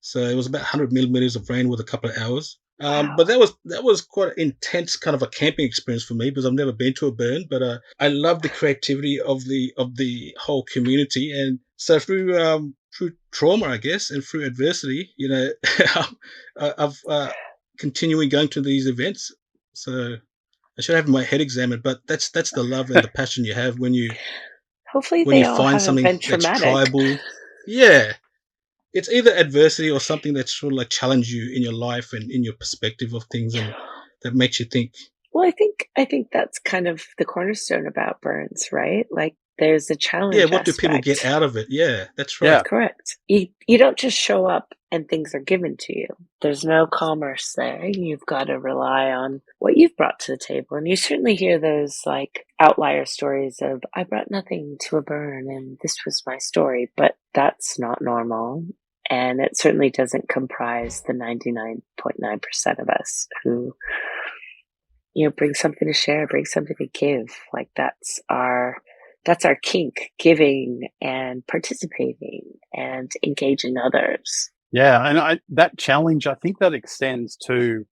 Speaker 1: So it was about 100 millimeters of rain with a couple of hours.
Speaker 2: Wow.
Speaker 1: But that was quite an intense kind of a camping experience for me, because I've never been to a burn. But I love the creativity of the whole community, and so through trauma, I guess, and through adversity, I've continuing going to these events. So I should have my head examined, but that's the love and the passion you have when you
Speaker 2: hopefully
Speaker 1: when
Speaker 2: they
Speaker 1: you
Speaker 2: all
Speaker 1: find
Speaker 2: haven't
Speaker 1: something
Speaker 2: been
Speaker 1: that's
Speaker 2: traumatic.
Speaker 1: tribal. Yeah. It's either adversity or something that sort of like challenge you in your life and in your perspective of things, and that makes you think.
Speaker 2: Well, I think that's kind of the cornerstone about burns, right? Like there's a challenge.
Speaker 1: Yeah, what do people get out of it? Yeah, that's right.
Speaker 3: Yeah.
Speaker 2: Correct. You don't just show up and things are given to you. There's no commerce there. You've got to rely on what you've brought to the table. And you certainly hear those like outlier stories of, I brought nothing to a burn and this was my story, but that's not normal. And it certainly doesn't comprise the 99.9% of us who, bring something to share, bring something to give. Like that's our kink, giving and participating and engaging others.
Speaker 3: Yeah, and that challenge, I think that extends to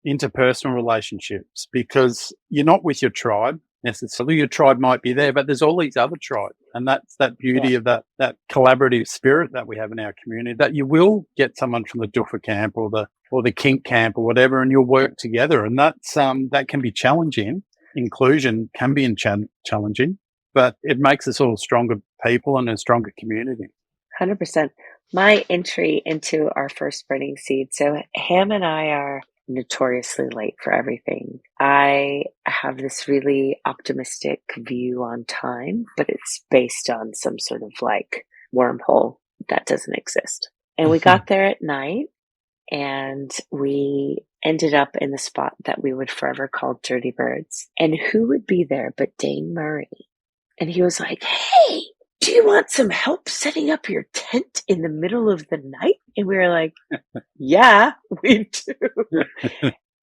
Speaker 3: interpersonal relationships, because you're not with your tribe necessarily. Your tribe might be there, but there's all these other tribes, and that's that beauty of that collaborative spirit that we have in our community. That you will get someone from the Duffer camp or the kink camp or whatever, and you'll work together, and that's that can be challenging. inclusion can be challenging, but it makes us all stronger people and a stronger community.
Speaker 2: 100%. My entry into our first burning seed. So Ham and I are notoriously late for everything. I have this really optimistic view on time, but it's based on some sort of like wormhole that doesn't exist. And we got there at night, and we ended up in the spot that we would forever call Dirty Birds. And who would be there but Dane Murray? And he was like, "Hey, do you want some help setting up your tent in the middle of the night?" And we were like, "Yeah, we do."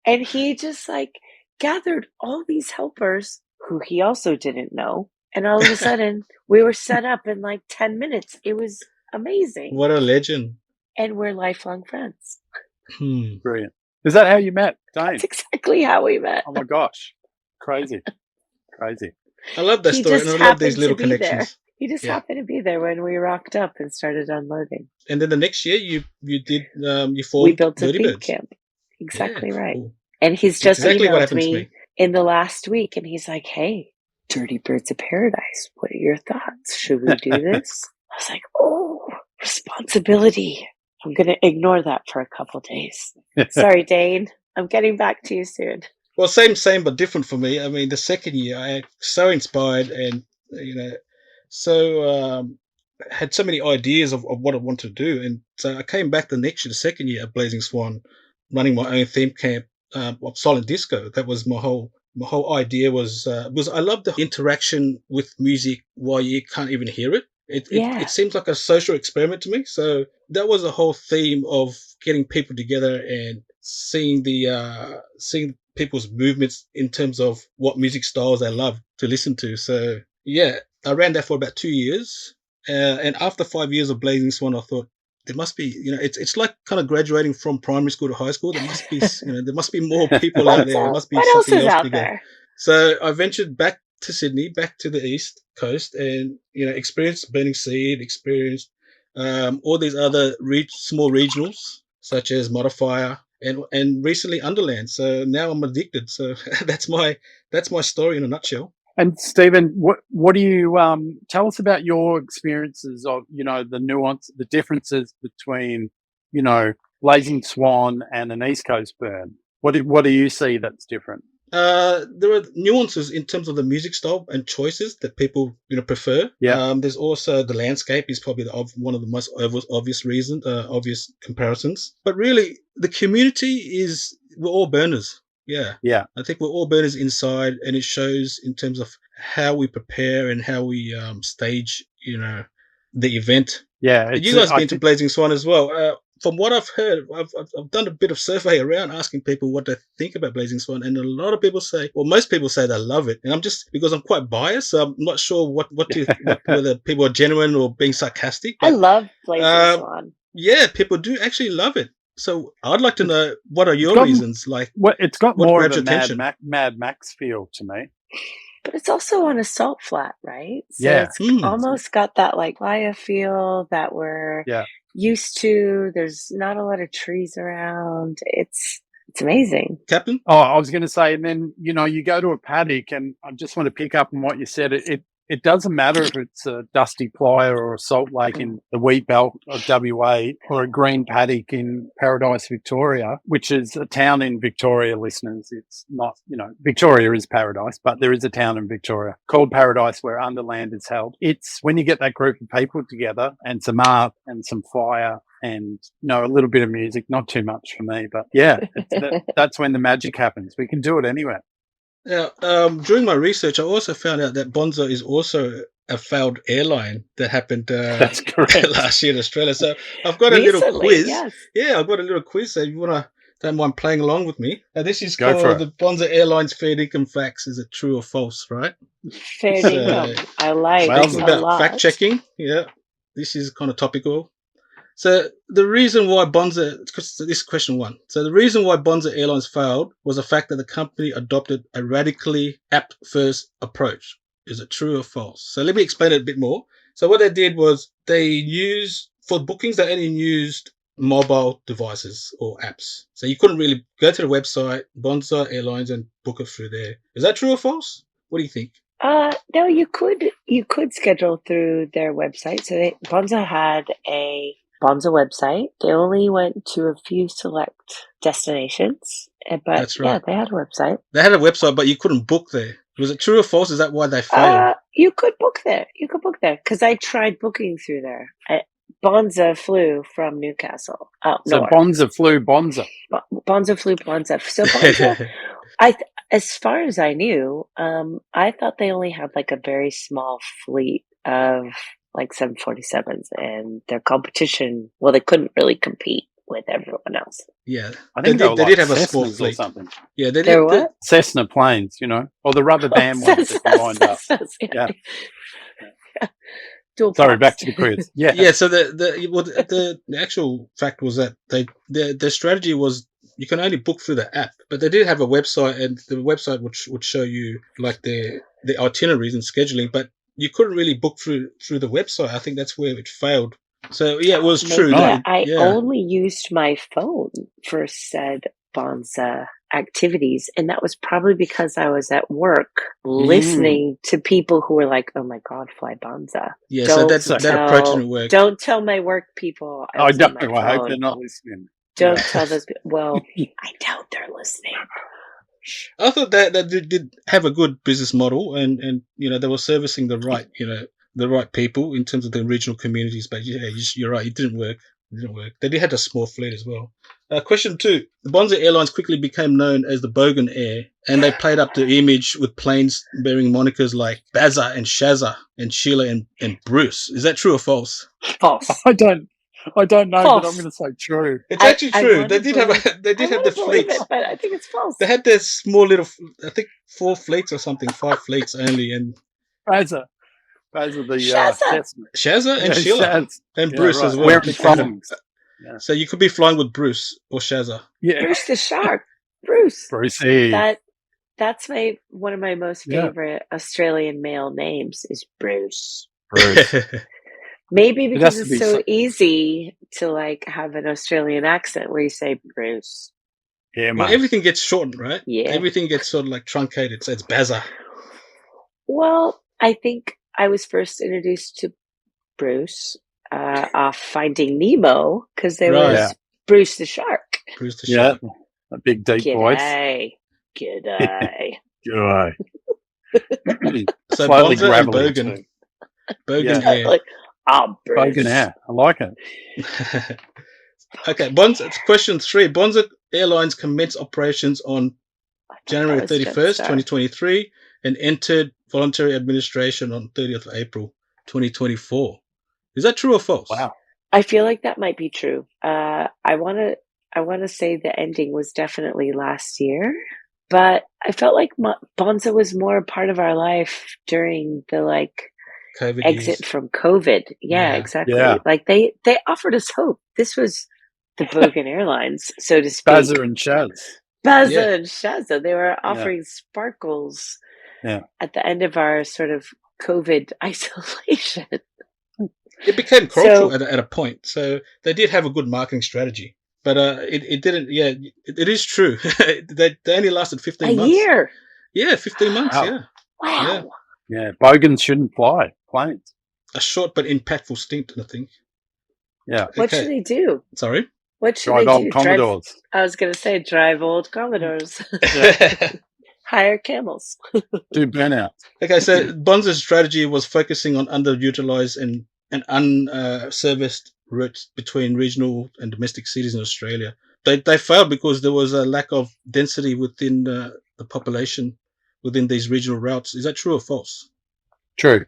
Speaker 2: And he just like gathered all these helpers who he also didn't know. And all of a sudden, we were set up in like 10 minutes. It was amazing.
Speaker 1: What a legend.
Speaker 2: And we're lifelong friends.
Speaker 3: Brilliant. Is that how you met, Dane?
Speaker 2: That's exactly how we met.
Speaker 3: Oh my gosh. Crazy. Crazy.
Speaker 1: I love that
Speaker 2: He
Speaker 1: story,
Speaker 2: just
Speaker 1: and I love these
Speaker 2: happened
Speaker 1: little
Speaker 2: to be there.
Speaker 1: connections.
Speaker 2: He just
Speaker 1: Yeah.
Speaker 2: happened to be there when we rocked up and started unloading.
Speaker 1: And then the next year, you did you
Speaker 2: We
Speaker 1: formed
Speaker 2: built a
Speaker 1: Dirty
Speaker 2: theme
Speaker 1: Birds.
Speaker 2: camp. Exactly
Speaker 1: Yeah,
Speaker 2: right.
Speaker 1: cool.
Speaker 2: And he's just
Speaker 1: Exactly what
Speaker 2: emailed
Speaker 1: happened to
Speaker 2: me
Speaker 1: me.
Speaker 2: in the last week, and he's like, "Hey, Dirty Birds of Paradise, what are your thoughts? Should we do this?" I was like, "Oh, responsibility. I'm going to ignore that for a couple days. Sorry, Dane. I'm getting back to you soon."
Speaker 1: Well, same, but different for me. I mean, the second year, I so inspired, and so had so many ideas of what I wanted to do, and so I came back the next year, the second year at Blazing Swan, running my own theme camp of silent disco. That was my whole idea was I love the interaction with music while you can't even hear it. It seems like a social experiment to me. So that was the whole theme of getting people together and seeing people's movements in terms of what music styles they love to listen to. So yeah, I ran that for about 2 years, and after 5 years of Blazing Swan, I thought there must be, it's like kind of graduating from primary school to high school. There must be, there must be more people out there. There must be
Speaker 2: What else
Speaker 1: something
Speaker 2: is
Speaker 1: else
Speaker 2: out
Speaker 1: bigger.
Speaker 2: there?
Speaker 1: So I ventured back to Sydney, back to the east coast, and experienced Burning Seed, experienced all these other small regionals such as Modifier, and recently Underland. So now I'm addicted. So that's my story in a nutshell.
Speaker 3: And Stephen, what do you tell us about your experiences of the nuance, the differences between Blazing Swan and an East Coast burn? What do you see that's different?
Speaker 1: There are nuances in terms of the music style and choices that people prefer.
Speaker 3: Yeah.
Speaker 1: There's also the landscape is probably one of the most obvious comparisons. But really, the community we're all burners. Yeah.
Speaker 3: Yeah.
Speaker 1: I think we're all burners inside, and it shows in terms of how we prepare and how we stage the event.
Speaker 3: Yeah.
Speaker 1: You guys been to Blazing Swan as well. From what I've heard, I've done a bit of survey around asking people what they think about Blazing Swan, and a lot of people say, well, most people say they love it, and I'm just because I'm quite biased, so I'm not sure whether people are genuine or being sarcastic. But,
Speaker 2: I love Blazing Swan.
Speaker 1: Yeah, people do actually love it. So I'd like to know what are your reasons? Like,
Speaker 3: it's got more of a Mad Max feel to me.
Speaker 2: But it's also on a salt flat, right? So
Speaker 3: Yeah.
Speaker 2: It's almost got that like playa feel that we're used to. There's not a lot of trees around. It's amazing.
Speaker 1: Captain?
Speaker 3: Oh, I was going to say, and then, you go to a paddock, and I just want to pick up on what you said. It doesn't matter if it's a dusty playa or a salt lake in the wheat belt of WA or a green paddock in Paradise, Victoria, which is a town in Victoria, listeners. It's not, Victoria is Paradise, but there is a town in Victoria called Paradise where Underland is held. It's when you get that group of people together and some art and some fire and a little bit of music, not too much for me, but yeah, that's when the magic happens. We can do it anywhere.
Speaker 1: Yeah, during my research, I also found out that Bonza is also a failed airline that happened
Speaker 3: That's correct.
Speaker 1: last year in Australia. So I've got a little quiz. Yes. Yeah, I've got a little quiz. So if you don't mind playing along with me. Now, this is called the Bonza Airlines Fair Income Facts. Is it true or false, right?
Speaker 2: Fair income. I like
Speaker 1: it about fact checking. Yeah, this is kind of topical. So the reason why this is question one. So the reason why Bonza Airlines failed was the fact that the company adopted a radically app-first approach. Is it true or false? So let me explain it a bit more. So what they did was for bookings, they only used mobile devices or apps. So you couldn't really go to the website, Bonza Airlines, and book it through there. Is that true or false? What do you think?
Speaker 2: No, you could schedule through their website. So Bonza had a Bonza website. They only went to a few select destinations, but
Speaker 1: That's right.
Speaker 2: they had a website.
Speaker 1: They had a website, but you couldn't book there. Was it true or false? Is that why they failed?
Speaker 2: You could book there. Because I tried booking through there. Bonza flew from Newcastle.
Speaker 3: So
Speaker 2: north.
Speaker 3: Bonza flew Bonza.
Speaker 2: Bonza flew Bonza. So Bonza, as far as I knew, I thought they only had like a very small fleet of like 747s, and their competition, well, they couldn't really compete with everyone else.
Speaker 1: Yeah,
Speaker 3: I think
Speaker 1: they
Speaker 3: like
Speaker 1: did have a small
Speaker 3: Cessnas or
Speaker 1: fleet.
Speaker 3: something.
Speaker 1: Yeah, they
Speaker 2: They
Speaker 1: did.
Speaker 2: were what?
Speaker 3: Cessna planes, or the rubber band ones that you lined up. Yeah.
Speaker 2: Dual
Speaker 3: Sorry,
Speaker 2: props.
Speaker 3: back to the quiz. Yeah.
Speaker 1: Yeah. So the actual fact was that their strategy was you can only book through the app, but they did have a website, and the website would show you like the itineraries and scheduling, but you couldn't really book through the website. I think that's where it failed. So yeah, it was true.
Speaker 2: Maybe I
Speaker 1: yeah.
Speaker 2: only used my phone for said Bonza activities, and that was probably because I was at work listening to people who were like, "Oh my God, fly Bonza!"
Speaker 1: Yeah, so that approach didn't work.
Speaker 2: Don't tell my work people.
Speaker 3: I don't know. I hope they're not listening.
Speaker 2: Don't tell those people. Well, I doubt they're listening.
Speaker 1: I thought that did have a good business model, and they were servicing the right the right people in terms of the regional communities. But yeah, you're right, it didn't work. They did have a small fleet as well. Question 2: the Bonza Airlines quickly became known as the Bogan Air, and they played up the image with planes bearing monikers like Bazza and Shazza and Sheila and Bruce. Is that true or false?
Speaker 2: False.
Speaker 3: I don't know,
Speaker 2: false.
Speaker 3: But I'm going to say true.
Speaker 1: It's actually true. They did have the fleets,
Speaker 2: but I think it's false.
Speaker 1: They had their small little, I think 4 fleets or something, 5 fleets only, and
Speaker 3: Bazza the
Speaker 1: Shazza and Sheila and Bruce as well.
Speaker 3: Wearing thongs.
Speaker 1: So you could be flying with Bruce or Shazza.
Speaker 2: Yeah. Bruce the shark. Bruce.
Speaker 3: Brucey.
Speaker 2: That's one of my most favorite Australian male names is Bruce. Maybe because it's so easy to like have an Australian accent where you say Bruce.
Speaker 3: Yeah,
Speaker 1: well, everything gets shortened, right?
Speaker 2: Yeah.
Speaker 1: Everything gets sort of like truncated. So it's Bazza.
Speaker 2: Well, I think I was first introduced to Bruce off Finding Nemo because there was Bruce the shark.
Speaker 1: Bruce the shark.
Speaker 3: Yeah, a big deep voice.
Speaker 2: G'day.
Speaker 3: G'day.
Speaker 1: So
Speaker 3: slightly
Speaker 1: Bonza and
Speaker 3: gravelly
Speaker 1: Bogan.
Speaker 3: too.
Speaker 1: Bogan Air.
Speaker 2: Bruce.
Speaker 3: Bogan Air. I like it.
Speaker 1: Okay, question 3. Bonza Airlines commenced operations on January 31st, 2023, and entered voluntary administration on 30th of April, 2024. Is that true or false?
Speaker 3: Wow.
Speaker 2: I feel like that might be true. I want to say the ending was definitely last year, but I felt like Bonza was more a part of our life during the
Speaker 1: COVID
Speaker 2: exit
Speaker 1: years.
Speaker 2: from COVID. Yeah, exactly.
Speaker 3: Yeah.
Speaker 2: Like they offered us hope. This was the Bogan Airlines, so to speak.
Speaker 3: Bazza and Shaz.
Speaker 2: Bazza and Shazza. They were offering sparkles at the end of our sort of COVID isolation.
Speaker 1: It became cultural at a point, so they did have a good marketing strategy. But it didn't. Yeah, it is true. they only lasted 15 months.
Speaker 2: A year.
Speaker 1: Yeah, 15 months.
Speaker 3: Wow.
Speaker 1: Yeah.
Speaker 2: Wow.
Speaker 3: Yeah. Bogans shouldn't fly planes.
Speaker 1: A short but impactful stint, I think.
Speaker 3: Yeah.
Speaker 2: What should they do?
Speaker 1: Sorry.
Speaker 2: What should
Speaker 3: drive
Speaker 2: they
Speaker 3: old
Speaker 2: do?
Speaker 3: Commodores.
Speaker 2: I was going to say drive old Commodores. Hire camels.
Speaker 3: Do burnout.
Speaker 1: Okay, so Bonza's strategy was focusing on underutilized and unserviced routes between regional and domestic cities in Australia. They failed because there was a lack of density within the population within these regional routes. Is that true or false?
Speaker 3: True.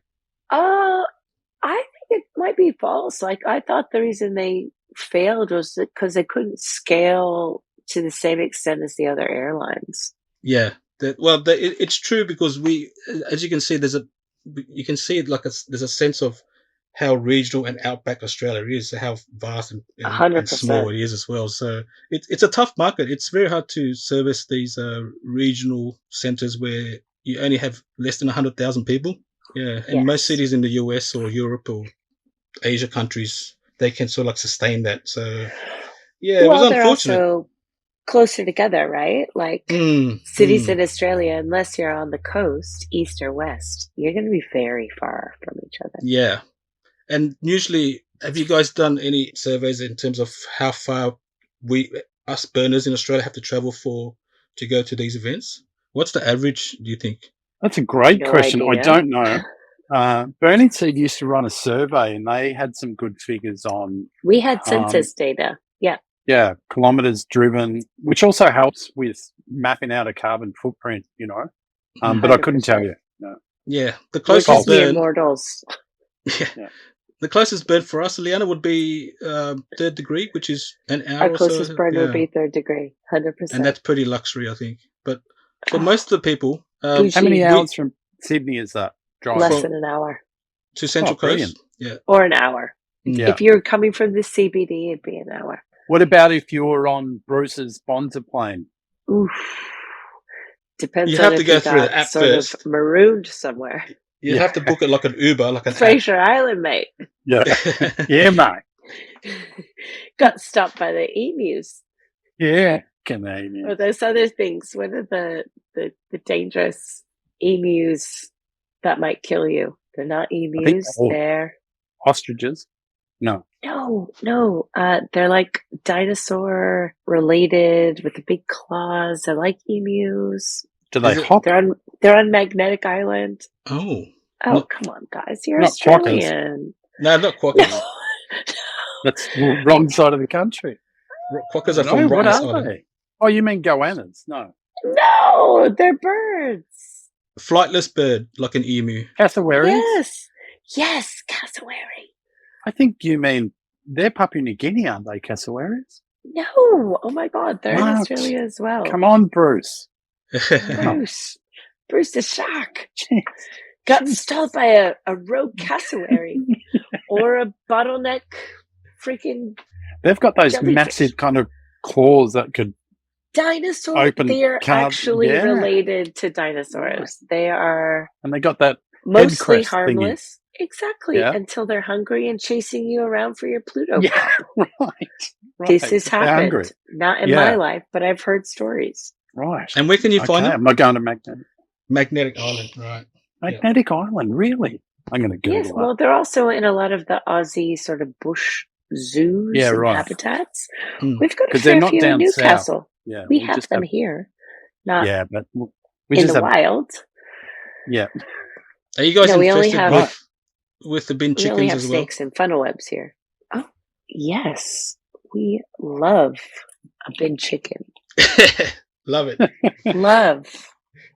Speaker 2: I think it might be false. Like I thought the reason they failed was because they couldn't scale to the same extent as the other airlines.
Speaker 1: Yeah. It's true because as you can see, there's a sense of how regional and outback Australia is, how vast and small it is as well. So it's a tough market. It's very hard to service these regional centres where you only have less than 100,000 people. Yeah, and most cities in the US or Europe or Asia countries, they can sort of like sustain that. So yeah, it was
Speaker 2: Well, they're
Speaker 1: unfortunate.
Speaker 2: also closer together, right? Like cities in Australia, unless you're on the coast, east or west, you're going to be very far from each other.
Speaker 1: Yeah. And usually, have you guys done any surveys in terms of how far us burners in Australia have to travel to go to these events? What's the average, do you think?
Speaker 3: That's a great
Speaker 2: No
Speaker 3: question. I
Speaker 2: idea.
Speaker 3: don't know. Burning Seed used to run a survey, and they had some good figures on
Speaker 2: We had census data. Yeah.
Speaker 3: kilometers driven, which also helps with mapping out a carbon footprint, but I couldn't tell
Speaker 2: 100%.
Speaker 3: you. No.
Speaker 1: Yeah, the
Speaker 2: We're just
Speaker 1: closest
Speaker 2: mere
Speaker 1: burn.
Speaker 2: mortals.
Speaker 1: Yeah. The closest burn for us, Leanna, would be third degree, which is an hour
Speaker 2: Our
Speaker 1: or so.
Speaker 2: closest burn would be third degree, 100%.
Speaker 1: And that's pretty luxury, I think. But for most of the people,
Speaker 3: How many
Speaker 2: Bougie.
Speaker 3: hours from Sydney is that? Driving?
Speaker 2: Less than an hour.
Speaker 1: to Central
Speaker 3: brilliant.
Speaker 1: Coast, yeah,
Speaker 2: Or an hour.
Speaker 3: Yeah.
Speaker 2: If you're coming from the CBD, it'd be an hour.
Speaker 3: What about if you're on Bruce's Bonza plane?
Speaker 2: Oof. Depends
Speaker 1: You
Speaker 2: on
Speaker 1: have to
Speaker 2: if
Speaker 1: go
Speaker 2: you
Speaker 1: through
Speaker 2: got
Speaker 1: the app
Speaker 2: sort
Speaker 1: first.
Speaker 2: of marooned somewhere.
Speaker 1: You have to book it like an Uber, like an
Speaker 2: Fraser Island, mate.
Speaker 3: Yeah,
Speaker 1: app.
Speaker 3: yeah, mate.
Speaker 2: Got stopped by the emus.
Speaker 3: Yeah, Canadian.
Speaker 2: Or those other things. What are the dangerous emus that might kill you? They're not emus. They're
Speaker 3: ostriches. No.
Speaker 2: No. They're like dinosaur related with the big claws. They're like emus.
Speaker 3: Do they hop?
Speaker 2: They're on Magnetic Island.
Speaker 1: Oh,
Speaker 2: come on, guys! You're
Speaker 3: not
Speaker 2: Australian.
Speaker 1: no, not quackers.
Speaker 2: No.
Speaker 3: That's the wrong side of the country.
Speaker 1: Quackers are from
Speaker 3: what
Speaker 1: Rottnest
Speaker 3: are
Speaker 1: Island.
Speaker 3: they? Oh, you mean goannas? No.
Speaker 2: No, they're birds.
Speaker 1: Flightless bird, like an emu.
Speaker 3: Cassowaries?
Speaker 2: Yes, cassowary.
Speaker 3: I think you mean they're Papua New Guinea, aren't they, cassowaries?
Speaker 2: No, oh my God, they're in Australia as well.
Speaker 3: Come on, Bruce.
Speaker 2: Bruce the shark got stalled by a rogue cassowary or a bottleneck freaking.
Speaker 3: They've got those
Speaker 2: jellyfish.
Speaker 3: massive kind of claws that could
Speaker 2: dinosaur. They're actually related to dinosaurs. They are,
Speaker 3: and they got that
Speaker 2: mostly harmless.
Speaker 3: Thingy.
Speaker 2: Exactly, until they're hungry and chasing you around for your Pluto.
Speaker 3: Yeah, right.
Speaker 2: This has happened. Not in my life, but I've heard stories.
Speaker 3: Right.
Speaker 1: And where can you find them?
Speaker 3: I'm not going to
Speaker 1: Magnetic Island, right?
Speaker 3: Magnetic Island, really? I'm going to Google that.
Speaker 2: Well, they're also in a lot of the Aussie sort of bush zoos and habitats. We've got a fair few in Newcastle.
Speaker 3: Yeah,
Speaker 2: we have them here. Not
Speaker 3: but
Speaker 2: in the wild.
Speaker 3: Yeah.
Speaker 1: Are you guys infested with the bin chickens
Speaker 2: we only have
Speaker 1: as well?
Speaker 2: snakes and funnel webs here. Oh, yes. We love a bin chicken.
Speaker 1: Love it.
Speaker 2: Love.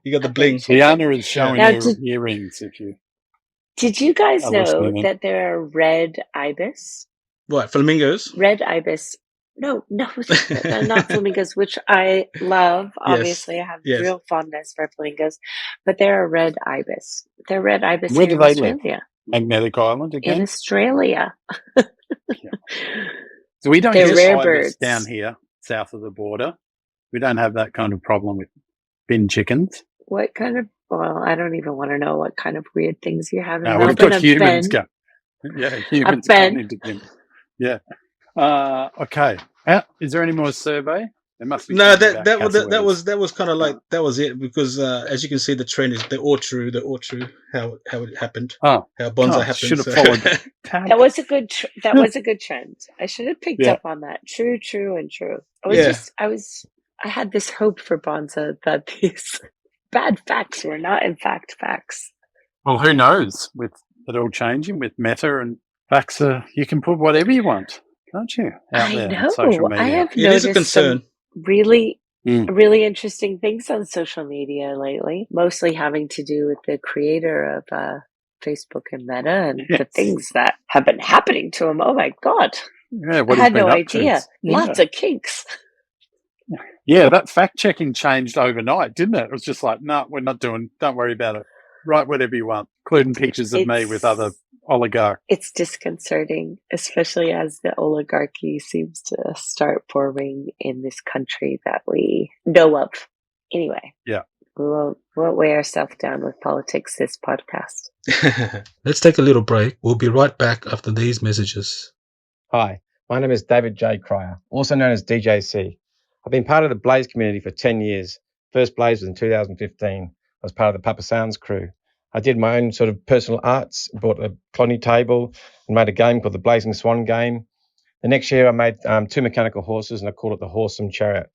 Speaker 1: You got the bling.
Speaker 3: Leanna is showing her earrings.
Speaker 2: Did you guys know that there are red ibis?
Speaker 1: What, flamingos?
Speaker 2: Red ibis. No, not flamingos, which I love. Obviously, I have real fondness for flamingos. But there are red ibis. They're red ibis
Speaker 3: Where
Speaker 2: here
Speaker 3: do
Speaker 2: in
Speaker 3: they
Speaker 2: Australia.
Speaker 3: live? Magnetic Island again?
Speaker 2: In Australia.
Speaker 3: So we don't
Speaker 2: get rare
Speaker 3: ibis
Speaker 2: birds
Speaker 3: down here, south of the border. We don't have that kind of problem with bin chickens.
Speaker 2: What kind of, well, I don't even want to know what kind of weird things you have in
Speaker 3: No,
Speaker 2: Melbourne.
Speaker 3: we've got humans go. Yeah, humans going into them. Yeah. Okay. Is there any more survey? There must be.
Speaker 1: No, that was kind of like that was it, because as you can see, the trend is they're all true. How it happened.
Speaker 3: How
Speaker 1: Bonza happened.
Speaker 3: Should have followed.
Speaker 2: That was a good. That was a good trend. I should have picked up on that. True, and true. I had this hope for Bonza that these bad facts were not in fact facts.
Speaker 3: Well, who knows? With it all changing with Meta and facts, you can put whatever you want, can't you? Out there on social media.
Speaker 2: I have
Speaker 1: it is a concern.
Speaker 2: Really interesting things on social media lately, mostly having to do with the creator of Facebook and Meta and the things that have been happening to him. Oh my God.
Speaker 3: Yeah,
Speaker 2: I had no idea. Lots of kinks.
Speaker 3: Yeah, that fact checking changed overnight, didn't it? It was just like, no, we're not doing, don't worry about it. Write whatever you want, including pictures of me with other oligarchs.
Speaker 2: It's disconcerting, especially as the oligarchy seems to start forming in this country that we know of. Anyway.
Speaker 3: Yeah.
Speaker 2: We won't weigh ourselves down with politics this podcast.
Speaker 1: Let's take a little break. We'll be right back after these messages.
Speaker 4: Hi, my name is David J. Cryer, also known as DJC. I've been part of the Blaze community for 10 years. First Blaze was in 2015. I was part of the Papa Sounds crew. I did my own sort of personal arts, bought a colony table and made a game called the Blazing Swan game. The next year I made 2 mechanical horses and I called it the Horsome Chariot.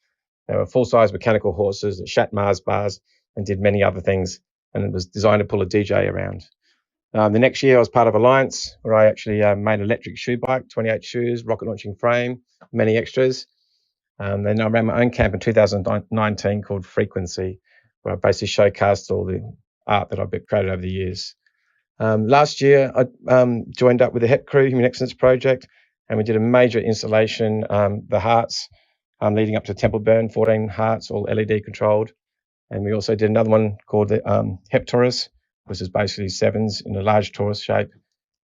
Speaker 4: They were full-size mechanical horses that shat Mars bars and did many other things, and it was designed to pull a DJ around. The next year I was part of Alliance, where I actually made an electric shoe bike, 28 shoes, rocket launching frame, many extras. Then I ran my own camp in 2019 called Frequency, where I basically showcased all the art that I've created over the years. Last year, I joined up with the HEP crew, Human Excellence Project, and we did a major installation, the hearts, leading up to Temple Burn, 14 hearts, all LED controlled. And we also did another one called the HEP Taurus, which is basically sevens in a large torus shape.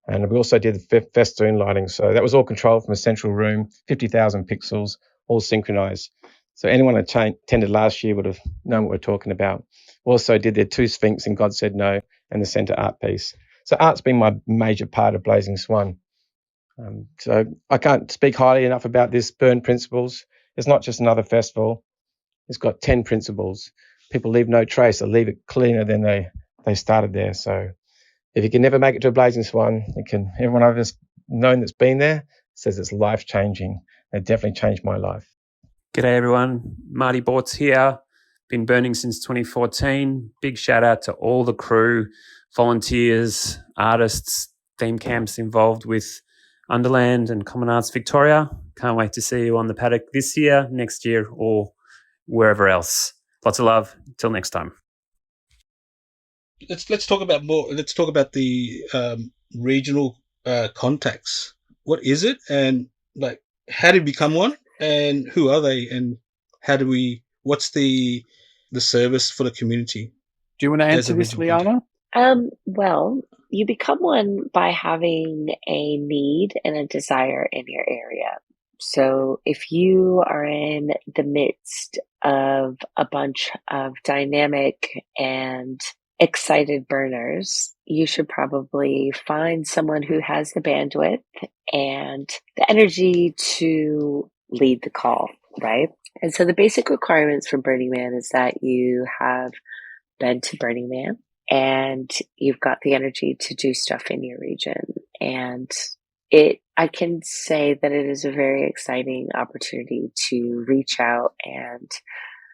Speaker 4: And we also did the festoon lighting. So that was all controlled from a central room, 50,000 pixels, all synchronized. So anyone that attended last year would have known what we're talking about. Also did their 2 Sphinx and God Said No and the center art piece. So art's been my major part of Blazing Swan. So I can't speak highly enough about this Burn Principles. It's not just another festival. It's got 10 principles. People leave no trace. They leave it cleaner than they started there. So if you can never make it to a Blazing Swan, everyone I've just known that's been there says it's life-changing. It definitely changed my life.
Speaker 5: G'day everyone, Marty Bortz here. Been burning since 2014. Big shout out to all the crew, volunteers, artists, theme camps involved with Underland and Common Arts Victoria. Can't wait to see you on the paddock this year, next year, or wherever else. Lots of love. Till next time.
Speaker 1: Let's talk about more. Let's talk about the regional contacts. What is it, and like how do you become one, and who are they, and how do we? What's the service for the community?
Speaker 3: Do you want to answer this, Leanna?
Speaker 2: Well, you become one by having a need and a desire in your area. So if you are in the midst of a bunch of dynamic and excited burners, you should probably find someone who has the bandwidth and the energy to lead the call, right? And so the basic requirements for Burning Man is that you have been to Burning Man and you've got the energy to do stuff in your region. And I can say that it is a very exciting opportunity to reach out and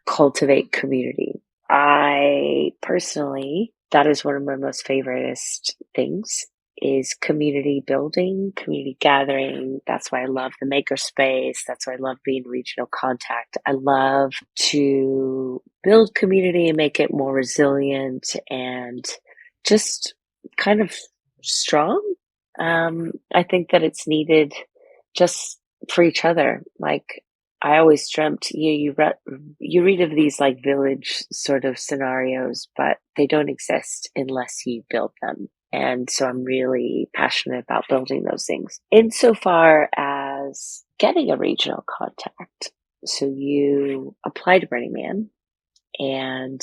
Speaker 2: cultivate community. I personally, that is one of my most favoriteest things is community building, community gathering. That's why I love the makerspace. That's why I love being regional contact. I love to build community and make it more resilient and just kind of strong. I think that it's needed just for each other. Like I always dreamt you read of these like village sort of scenarios, but they don't exist unless you build them. And so I'm really passionate about building those things insofar as getting a regional contact. So you apply to Burning Man and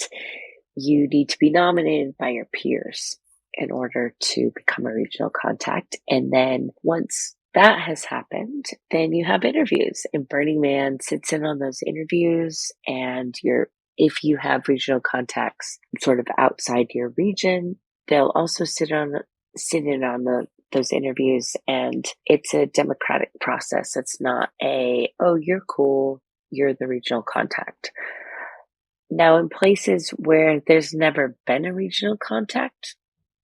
Speaker 2: you need to be nominated by your peers in order to become a regional contact. And then once that has happened, then you have interviews, and Burning Man sits in on those interviews. And if you have regional contacts sort of outside your region, they'll also sit in on those interviews. And it's a democratic process. It's not oh, you're cool, you're the regional contact. Now, in places where there's never been a regional contact,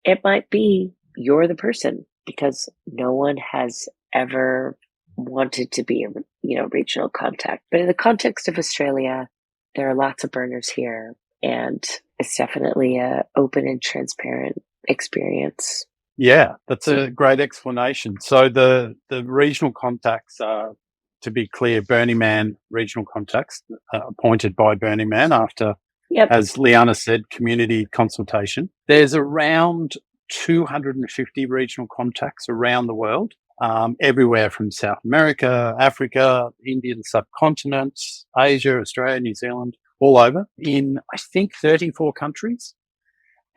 Speaker 2: it might be you're the person because no one has ever wanted to be a regional contact. But in the context of Australia, there are lots of burners here, and it's definitely a open and transparent experience.
Speaker 3: Yeah, that's a great explanation. So the regional contacts are, to be clear, Burning Man regional contacts appointed by Burning Man after, as Leanna said, community consultation. There's around 250 regional contacts around the world, everywhere from South America, Africa, Indian subcontinent, Asia, Australia, New Zealand, all over in, I think, 34 countries.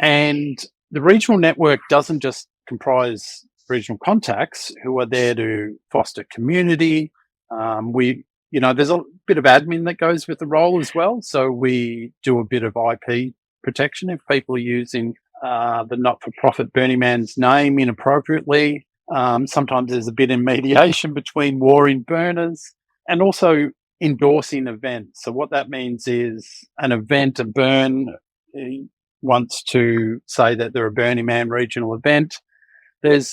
Speaker 3: And the regional network doesn't just comprise regional contacts who are there to foster community. There's a bit of admin that goes with the role as well. So we do a bit of IP protection if people are using the not-for-profit Burning Man's name inappropriately. Sometimes there's a bit in mediation between warring burners, and also endorsing events. So what that means is an event, a burn wants to say that they're a Burning Man regional event. There's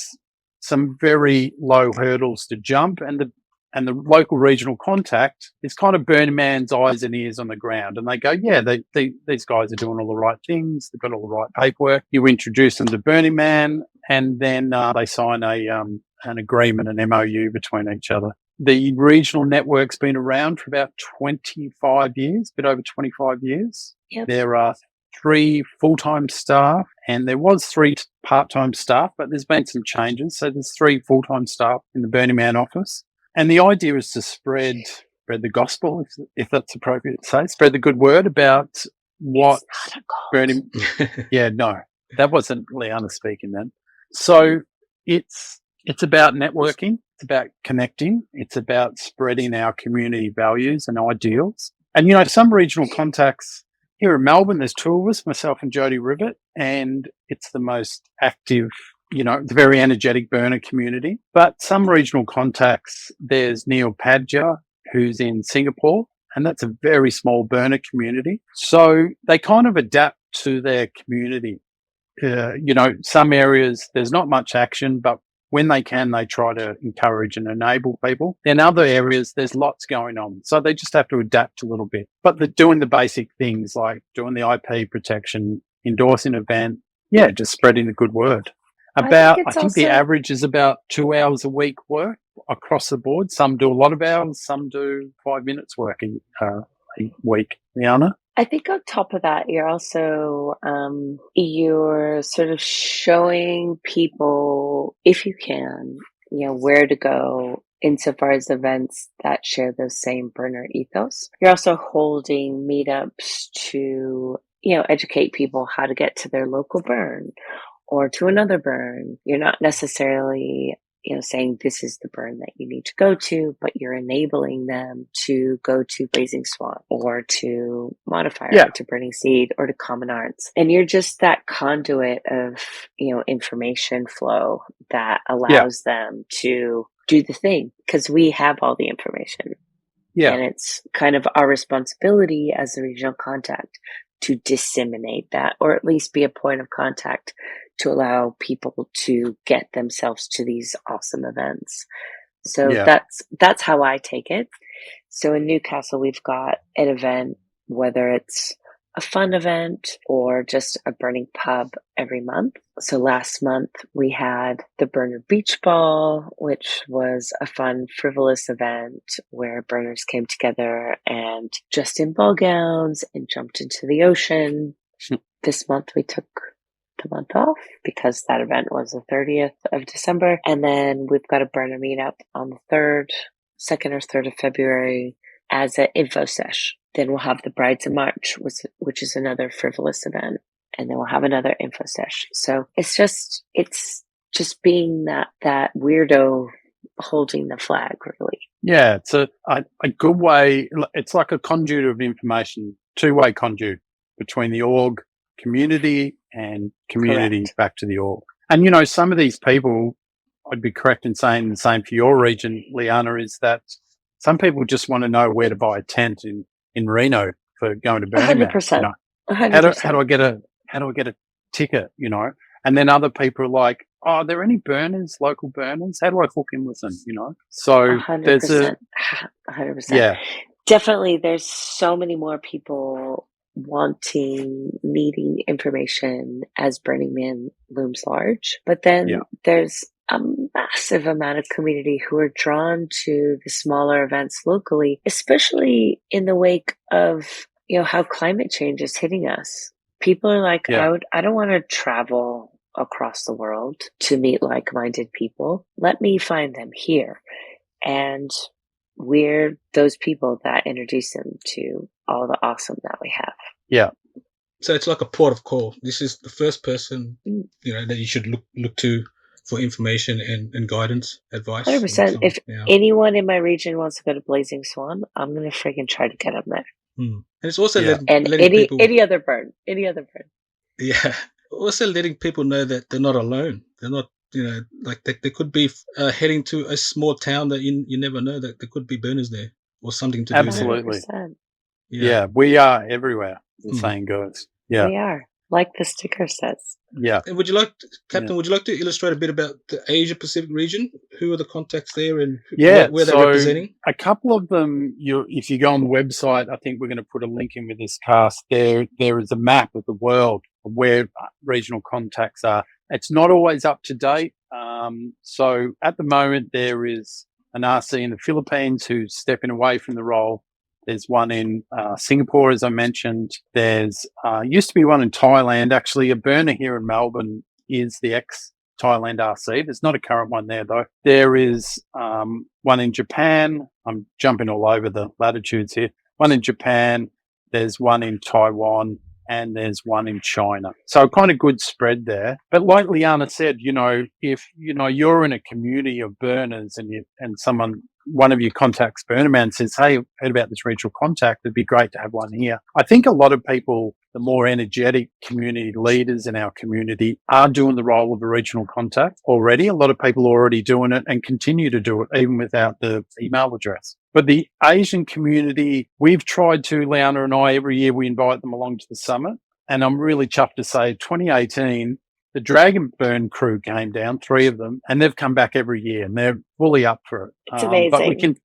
Speaker 3: some very low hurdles to jump, and the local regional contact is kind of Burning Man's eyes and ears on the ground. And they go, yeah, these guys are doing all the right things. They've got all the right paperwork. You introduce them to Burning Man, and then they sign an agreement, an MOU between each other. The regional network's been around for about 25 years, a bit over 25 years.
Speaker 2: Yep.
Speaker 3: There are 3 full-time staff, and there was 3 part-time staff, but there's been some changes. So there's 3 full-time staff in the Burning Man office. And the idea is to spread the gospel, if that's appropriate to say, spread the good word about what Burning. Yeah, no, that wasn't Leanna speaking then. So it's about networking. It's about connecting. It's about spreading our community values and ideals. And, some regional contacts here in Melbourne, there's 2 of us, myself and Jodie Rivet, and it's the most active, it's a very energetic burner community. But some regional contacts, there's Neil Padja, who's in Singapore, and that's a very small burner community. So they kind of adapt to their community. Some areas, there's not much action, but when they can, they try to encourage and enable people. In other areas, there's lots going on. So they just have to adapt a little bit. But they're doing the basic things like doing the IP protection, endorsing event, just spreading the good word. I think the average is about 2 hours a week work across the board. Some do a lot of hours, some do 5 minutes work a week. Liana?
Speaker 2: I think on top of that, you're also you're sort of showing people, if you can, where to go insofar as events that share the same burner ethos. You're also holding meetups to, educate people how to get to their local burn or to another burn. You're not necessarily saying this is the burn that you need to go to, but you're enabling them to go to Blazing Swan or to Modifier or to Burning Seed or to Common Arts. And you're just that conduit of, information flow that allows them to do the thing, because we have all the information. Yeah. And it's kind of our responsibility as the regional contact to disseminate that, or at least be a point of contact to allow people to get themselves to these awesome events. So that's how I take it. So in Newcastle, we've got an event, whether it's a fun event or just a burning pub every month. So last month we had the Burner Beach Ball, which was a fun, frivolous event where burners came together and dressed in ball gowns and jumped into the ocean. This month we took the month off because that event was the 30th of December. And then we've got a burner meetup on the 2nd or 3rd of February as an info sesh. Then we'll have the Brides of March, which is another frivolous event. And then we'll have another info sesh. So it's just being that weirdo holding the flag, really. Yeah,
Speaker 3: it's a good way. It's like a conduit of information, 2-way conduit between the org community and community
Speaker 2: Correct.
Speaker 3: Back to the org. And, some of these people, I'd be correct in saying the same for your region, Liana, is that some people just want to know where to buy a tent in Reno for going to Burning Man.
Speaker 2: 100%.
Speaker 3: 100%. How do I get a ticket, And then other people are like, oh, are there any burners, local burners? How do I hook in with them, So
Speaker 2: 100%.
Speaker 3: there's
Speaker 2: 100%.
Speaker 3: Yeah.
Speaker 2: Definitely, there's so many more people needing information as Burning Man looms large. But then there's a massive amount of community who are drawn to the smaller events locally, especially in the wake of, how climate change is hitting us. People are like, I don't want to travel across the world to meet like-minded people. Let me find them here. And we're those people that introduce them to all the awesome that we have.
Speaker 3: Yeah.
Speaker 1: So it's like a port of call. This is the first person, that you should look to for information and guidance, advice.
Speaker 2: 100%. If
Speaker 1: Yeah.
Speaker 2: anyone in my region wants to go to Blazing Swan, I'm going to freaking try to get them there.
Speaker 1: And it's also
Speaker 3: Yeah.
Speaker 1: letting people,
Speaker 2: any other bird.
Speaker 1: yeah, also letting people know that they're not alone. They're not, like they could be heading to a small town that you never know that there could be burners there or something to do there.
Speaker 3: Absolutely.
Speaker 2: 100%.
Speaker 3: Yeah, we are everywhere, the saying goes. Yeah.
Speaker 2: We are, like the sticker says.
Speaker 3: Yeah.
Speaker 1: And Captain, would you like to illustrate a bit about the Asia Pacific region? Who are the contacts there and where they're representing?
Speaker 3: A couple of them, if you go on the website, I think we're going to put a link in with this cast. There is a map of the world of where regional contacts are. It's not always up to date. So at the moment, there is an RC in the Philippines who's stepping away from the role. There's one in Singapore, as I mentioned. There's used to be one in Thailand. Actually, a burner here in Melbourne is the ex-Thailand RC. There's not a current one there, though. There is one in Japan. I'm jumping all over the latitudes here. One in Japan. There's one in Taiwan. And there's one in China. So kind of good spread there. But like Leanna said, if, you're in a community of burners and one of your contacts Burnerman says, hey, I've heard about this regional contact, it'd be great to have one here. I think a lot of people, the more energetic community leaders in our community, are doing the role of a regional contact already. A lot of people are already doing it and continue to do it even without the email address. But the Asian community, we've tried to, Leanna and I, every year we invite them along to the summit. And I'm really chuffed to say 2018, the Dragon Burn crew came down, 3 of them, and they've come back every year and they're fully up for it.
Speaker 2: It's amazing.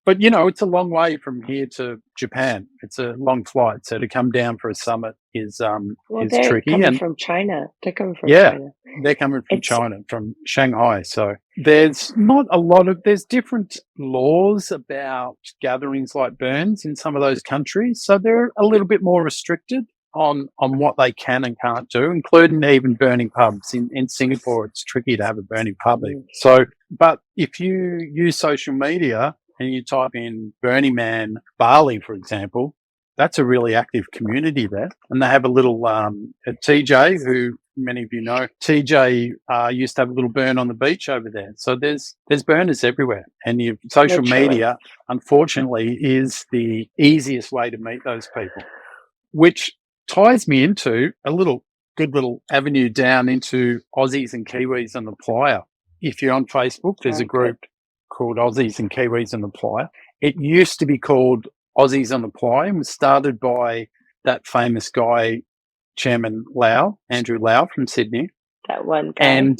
Speaker 3: But it's a long way from here to Japan. It's a long flight. So to come down for a summit is
Speaker 2: they're
Speaker 3: tricky.
Speaker 2: Coming from China. They're coming from China.
Speaker 3: They're coming from China, from Shanghai. So there's not a lot of, there's different laws about gatherings like burns in some of those countries. So they're a little bit more restricted on what they can and can't do, including even burning pubs. In Singapore, it's tricky to have a burning pub. So, but if you use social media and you type in Burning Man Bali, for example, that's a really active community there. And they have a little TJ, who many of you know. TJ used to have a little burn on the beach over there. So there's burners everywhere. And your social media, unfortunately, is the easiest way to meet those people, which ties me into a good little avenue down into Aussies and Kiwis and the Playa. If you're on Facebook, there's a group called Aussies and Kiwis and the Playa. It used to be called Aussies on the Playa and was started by that famous guy, Chairman Lau, Andrew Lau from Sydney.
Speaker 2: That one guy.
Speaker 3: And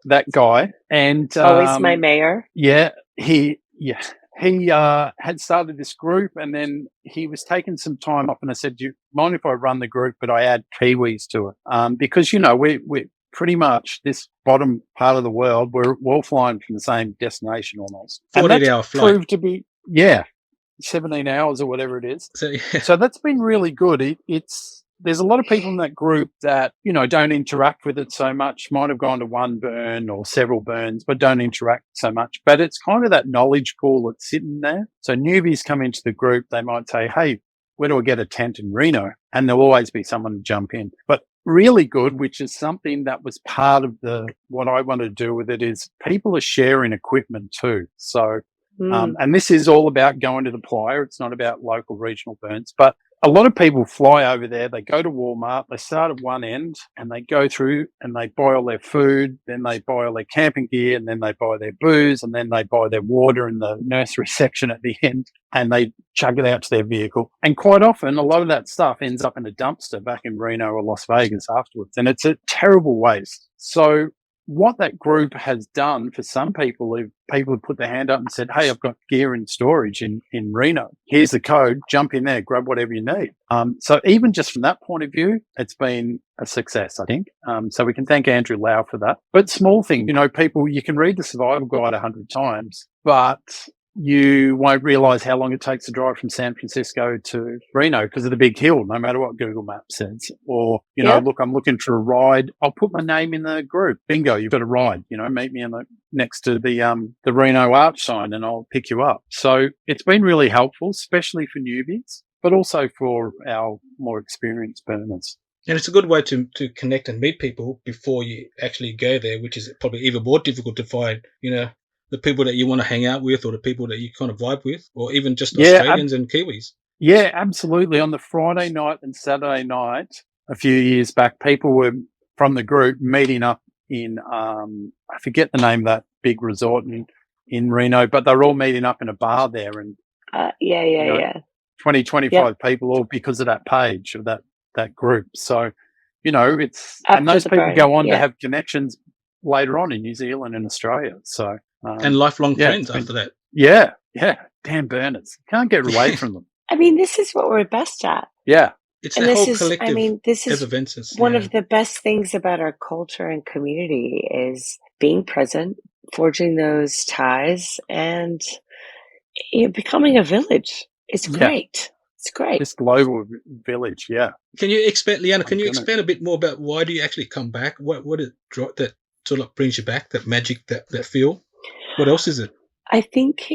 Speaker 3: that guy. And
Speaker 2: always my mayor.
Speaker 3: Yeah, he had started this group, and then he was taking some time off, and I said, do you mind if I run the group, but I add Kiwis to it? Because, we're pretty much this bottom part of the world, we're all flying from the same destination almost.
Speaker 1: 48-hour flight.
Speaker 3: Proved to be, 17 hours or whatever it is. So that's been really good. There's a lot of people in that group that, don't interact with it so much, might have gone to one burn or several burns, but don't interact so much. But it's kind of that knowledge pool that's sitting there. So newbies come into the group, they might say, hey, where do I get a tent in Reno? And there'll always be someone to jump in. But really good, which is something that was part of what I wanted to do with it, is people are sharing equipment too. So, and this is all about going to the playa. It's not about local regional burns, but a lot of people fly over there, they go to Walmart, they start at one end and they go through and they buy all their food, then they buy all their camping gear, and then they buy their booze, and then they buy their water in the nursery section at the end, and they chug it out to their vehicle. And quite often, a lot of that stuff ends up in a dumpster back in Reno or Las Vegas afterwards, and it's a terrible waste. So what that group has done for some people, if people have put their hand up and said, hey, I've got gear in storage in Reno. Here's the code. Jump in there, grab whatever you need. So even just from that point of view, it's been a success, I think. So we can thank Andrew Lau for that. But small thing, people, you can read the survival guide 100 times, but you won't realize how long it takes to drive from San Francisco to Reno because of the big hill, no matter what Google Maps says. Or, look, I'm looking for a ride. I'll put my name in the group. Bingo, you've got a ride. Meet me next to the Reno Arch sign and I'll pick you up. So it's been really helpful, especially for newbies, but also for our more experienced burners.
Speaker 1: And it's a good way to connect and meet people before you actually go there, which is probably even more difficult to find, the people that you want to hang out with or the people that you kind of vibe with, or even just
Speaker 3: Yeah,
Speaker 1: Australians and Kiwis.
Speaker 3: yeah, absolutely. On the Friday night and Saturday night, a few years back, people were from the group meeting up in, I forget the name of that big resort in Reno, but they're all meeting up in a bar there, and
Speaker 2: Yeah.
Speaker 3: 20,
Speaker 2: Yep.
Speaker 3: 25 people, all because of that page of that group. So, it's, and
Speaker 2: After
Speaker 3: those
Speaker 2: the
Speaker 3: people
Speaker 2: party.
Speaker 3: go on to
Speaker 2: Yeah.
Speaker 3: have connections later on in New Zealand and Australia. So,
Speaker 1: And lifelong
Speaker 3: yeah,
Speaker 1: friends after that.
Speaker 3: yeah, damn burners. Can't get away from them.
Speaker 2: I mean, this is what we're best at.
Speaker 3: Yeah.
Speaker 1: It's
Speaker 2: And
Speaker 1: the
Speaker 2: this
Speaker 1: whole
Speaker 2: is, I
Speaker 1: collective
Speaker 2: mean, this is
Speaker 1: events.
Speaker 2: one of the best things about our culture and community is being present, forging those ties, and becoming a village. It's
Speaker 3: Yeah.
Speaker 2: great. It's great.
Speaker 3: This global village. Yeah.
Speaker 1: Can you expand, Leanna? Can you
Speaker 3: goodness.
Speaker 1: expand a bit more about why do you actually come back? What it that sort of brings you back? That magic, that feel. What else is it?
Speaker 2: I think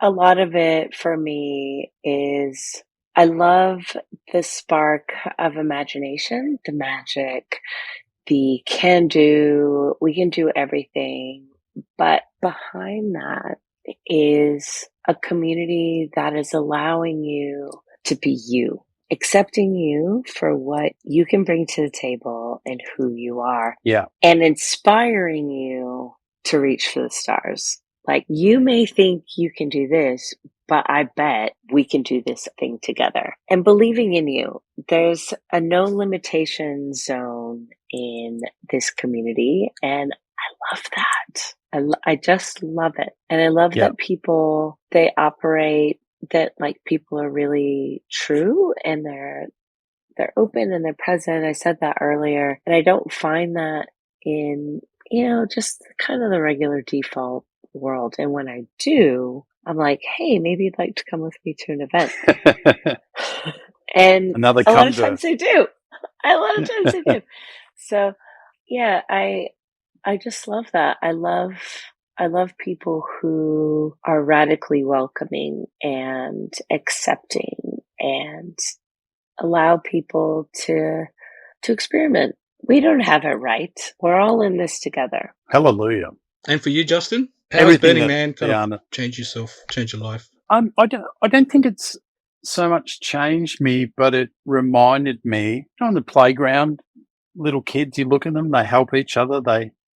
Speaker 2: a lot of it for me is I love the spark of imagination, the magic, the can do, we can do everything. But behind that is a community that is allowing you to be you, accepting you for what you can bring to the table and who you are.
Speaker 3: Yeah.
Speaker 2: And inspiring you to reach for the stars. Like, you may think you can do this, but I bet we can do this thing together. And believing in you. There's a no limitation zone in this community, and I love that. I just love it. And I love that people, they operate, that like people are really true and they're open and they're present. I said that earlier, and I don't find that in, just kind of the regular default world. And when I do, I'm like, hey, maybe you'd like to come with me to an event. And
Speaker 3: Another
Speaker 2: a lot of
Speaker 3: convert.
Speaker 2: times they do. A lot of times they do. So yeah, I just love that. I love people who are radically welcoming and accepting and allow people to experiment. We don't have it right. We're all in this together.
Speaker 3: Hallelujah.
Speaker 1: And for you, Justin, how has
Speaker 3: Everything
Speaker 1: Burning
Speaker 3: that
Speaker 1: Man kind
Speaker 3: Leanna-
Speaker 1: of changed your life?
Speaker 3: I don't think it's so much changed me, but it reminded me on the playground, little kids, you look at them, they help each other.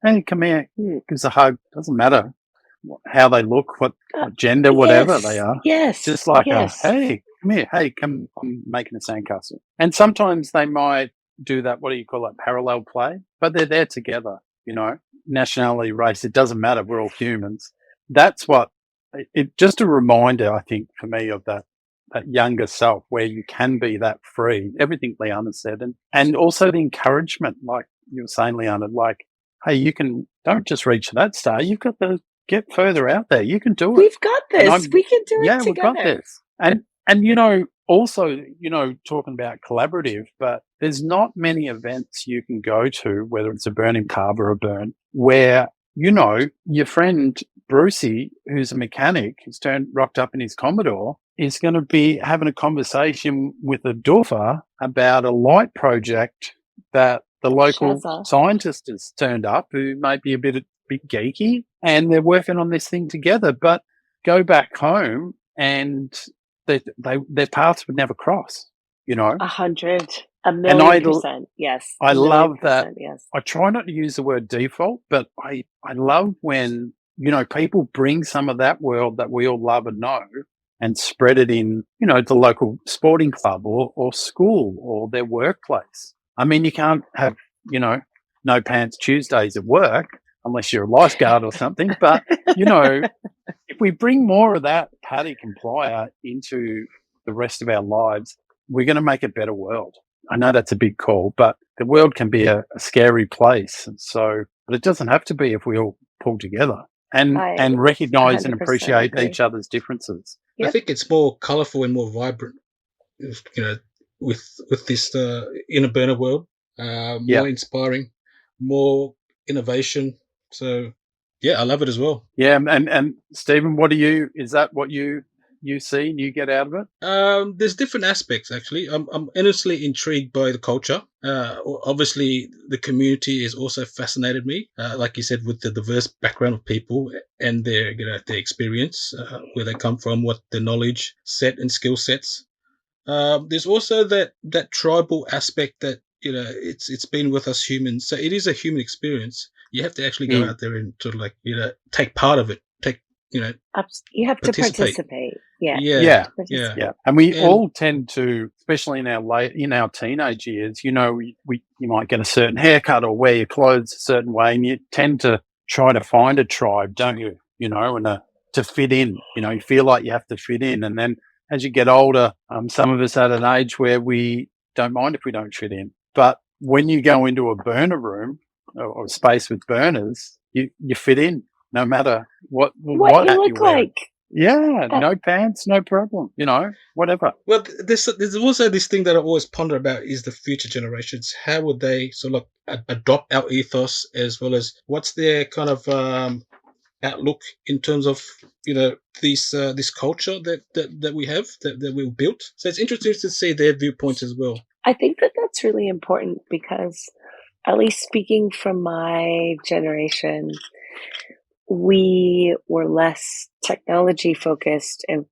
Speaker 3: Hey, come here, gives a hug. Doesn't matter how they look, what gender, whatever they are.
Speaker 2: Yes.
Speaker 3: Just like, hey, come here. Hey, come, I'm making a sandcastle. And sometimes they might do that, what do you call it, parallel play? But they're there together, nationality, race, it doesn't matter. We're all humans. That's what, it just a reminder, I think, for me of that younger self where you can be that free, everything Leanna said. And also the encouragement, like you were saying, Leanna, like, hey, don't just reach that star. You've got to get further out there. You can do it.
Speaker 2: We've got this. We can do it together.
Speaker 3: We've got this. And also, talking about collaborative, but there's not many events you can go to, whether it's a burn in Carver or a burn, where, your friend Brucey, who's a mechanic, who's rocked up in his Commodore, is going to be having a conversation with a doofer about a light project that the local scientist has turned up, who may be a bit geeky, and they're working on this thing together, but go back home and their paths would never cross,
Speaker 2: 100, 1,000,000%. Yes.
Speaker 3: I love that.
Speaker 2: Yes.
Speaker 3: I try not to use the word default, but I love when, people bring some of that world that we all love and know and spread it in, the local sporting club or school or their workplace. I mean, you can't have, no pants Tuesdays at work unless you're a lifeguard or something. But, if we bring more of that paddock and playa into the rest of our lives, we're going to make a better world. I know that's a big call, but the world can be a scary place. But it doesn't have to be if we all pull together and recognize and appreciate each other's differences.
Speaker 1: Yep. I think it's more colourful and more vibrant, with this inner burner world, more inspiring, more innovation. So, yeah, I love it as well.
Speaker 3: Yeah, and Stephen, is that what you you see and you get out of it?
Speaker 1: There's different aspects actually. I'm honestly intrigued by the culture. Obviously, the community has also fascinated me. Like you said, with the diverse background of people and their their experience, where they come from, what their knowledge set and skill sets. There's also that tribal aspect that it's been with us humans. So it is a human experience. You have to actually go out there and sort of like take part of it. Take
Speaker 2: You have to
Speaker 1: participate.
Speaker 2: participate. Yeah.
Speaker 3: Yeah.
Speaker 1: Yeah.
Speaker 3: Yeah, and we
Speaker 1: And-
Speaker 3: all tend to, especially in our teenage years, you might get a certain haircut or wear your clothes a certain way, and you tend to try to find a tribe, don't you? And to fit in. You feel like you have to fit in, and then as you get older, some of us at an age where we don't mind if we don't fit in. But when you go into a burner room or a space with burners, you fit in no matter what
Speaker 2: you
Speaker 3: hat
Speaker 2: look
Speaker 3: you're wearing.
Speaker 2: like.
Speaker 3: Yeah, no pants, no problem. Whatever.
Speaker 1: Well, there's also this thing that I always ponder about is the future generations. How would they sort of adopt our ethos, as well as what's their kind of outlook in terms of this culture that we have that we've built. So it's interesting to see their viewpoints as well.
Speaker 2: I think that's really important because, at least speaking from my generation, we were less technology focused and,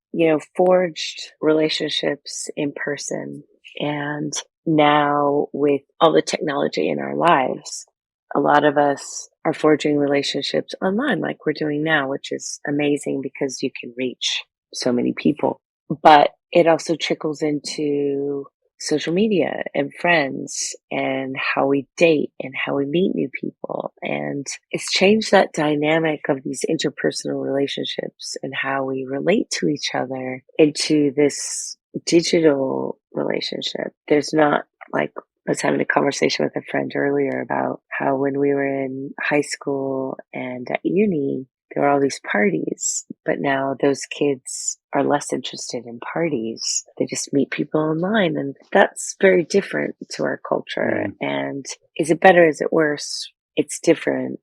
Speaker 2: forged relationships in person. And now with all the technology in our lives, a lot of us are forging relationships online like we're doing now, which is amazing because you can reach so many people. But it also trickles into social media and friends and how we date and how we meet new people. And it's changed that dynamic of these interpersonal relationships and how we relate to each other into this digital relationship. There's not like, I was having a conversation with a friend earlier about how when we were in high school and at uni, there were all these parties, but now those kids are less interested in parties. They just meet people online, and that's very different to our culture. And is it better? Is it worse? It's different.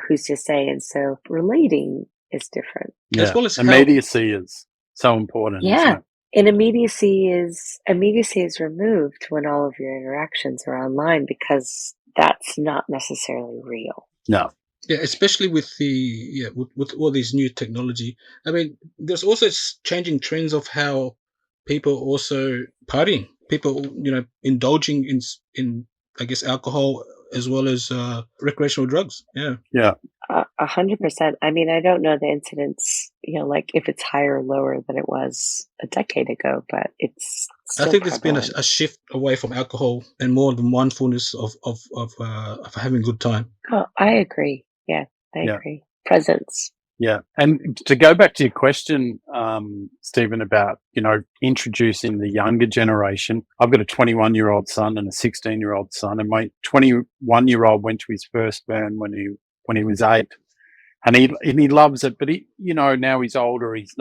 Speaker 2: Who's to say? And so relating is different.
Speaker 3: Yeah.
Speaker 1: As well as
Speaker 3: immediacy is so important.
Speaker 2: Yeah.
Speaker 3: Isn't it?
Speaker 2: And immediacy is removed when all of your interactions are online because that's not necessarily real.
Speaker 3: No.
Speaker 1: Yeah, especially with with all these new technology. I mean, there's also changing trends of how people also partying. People, indulging in I guess alcohol as well as recreational drugs. Yeah.
Speaker 3: Yeah.
Speaker 2: 100%. I mean, I don't know the incidence, like if it's higher or lower than it was a decade ago, but it's still
Speaker 1: I think there's been
Speaker 2: prevalent.
Speaker 1: a shift away from alcohol and more the mindfulness of having a good time.
Speaker 2: Oh, I agree. Yeah, I agree. Presence.
Speaker 3: Yeah. And to go back to your question, Stephen, about, introducing the younger generation, I've got a 21-year-old son and a 16-year-old son, and my 21-year-old went to his first burn when he was 8. And he loves it, but now he's older, he's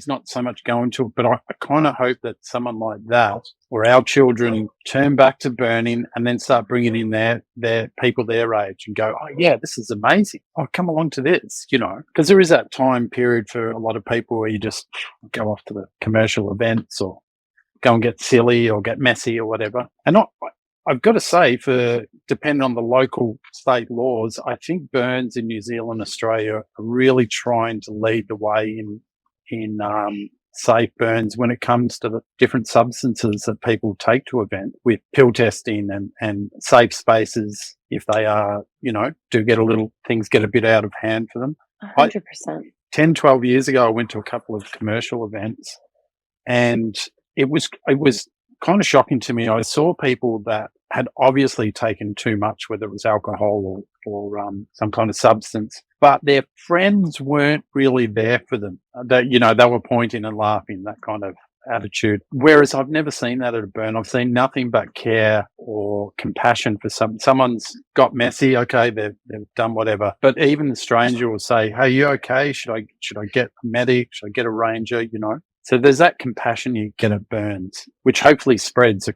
Speaker 3: not so much going to it. But I kind of hope that someone like that, or our children, turn back to burning and then start bringing in their people their age and go, oh yeah, this is amazing. Oh, come along to this, because there is that time period for a lot of people where you just go off to the commercial events or go and get silly or get messy or whatever. And I've got to say, depending on the local state laws, I think burns in New Zealand, Australia are really trying to lead the way in safe burns when it comes to the different substances that people take to event, with pill testing and safe spaces if they are, things get a bit out of hand for them.
Speaker 2: 100%.
Speaker 3: 10, 12 years ago, I went to a couple of commercial events, and it was kind of shocking to me. I saw people that had obviously taken too much, whether it was alcohol or some kind of substance, but their friends weren't really there for them. They were pointing and laughing, that kind of attitude. Whereas I've never seen that at a burn. I've seen nothing but care or compassion for someone's got messy. Okay, they've done whatever. But even the stranger will say, "Hey, you okay? Should I get a medic? Should I get a ranger?" So there's that compassion you get at burns, which hopefully spreads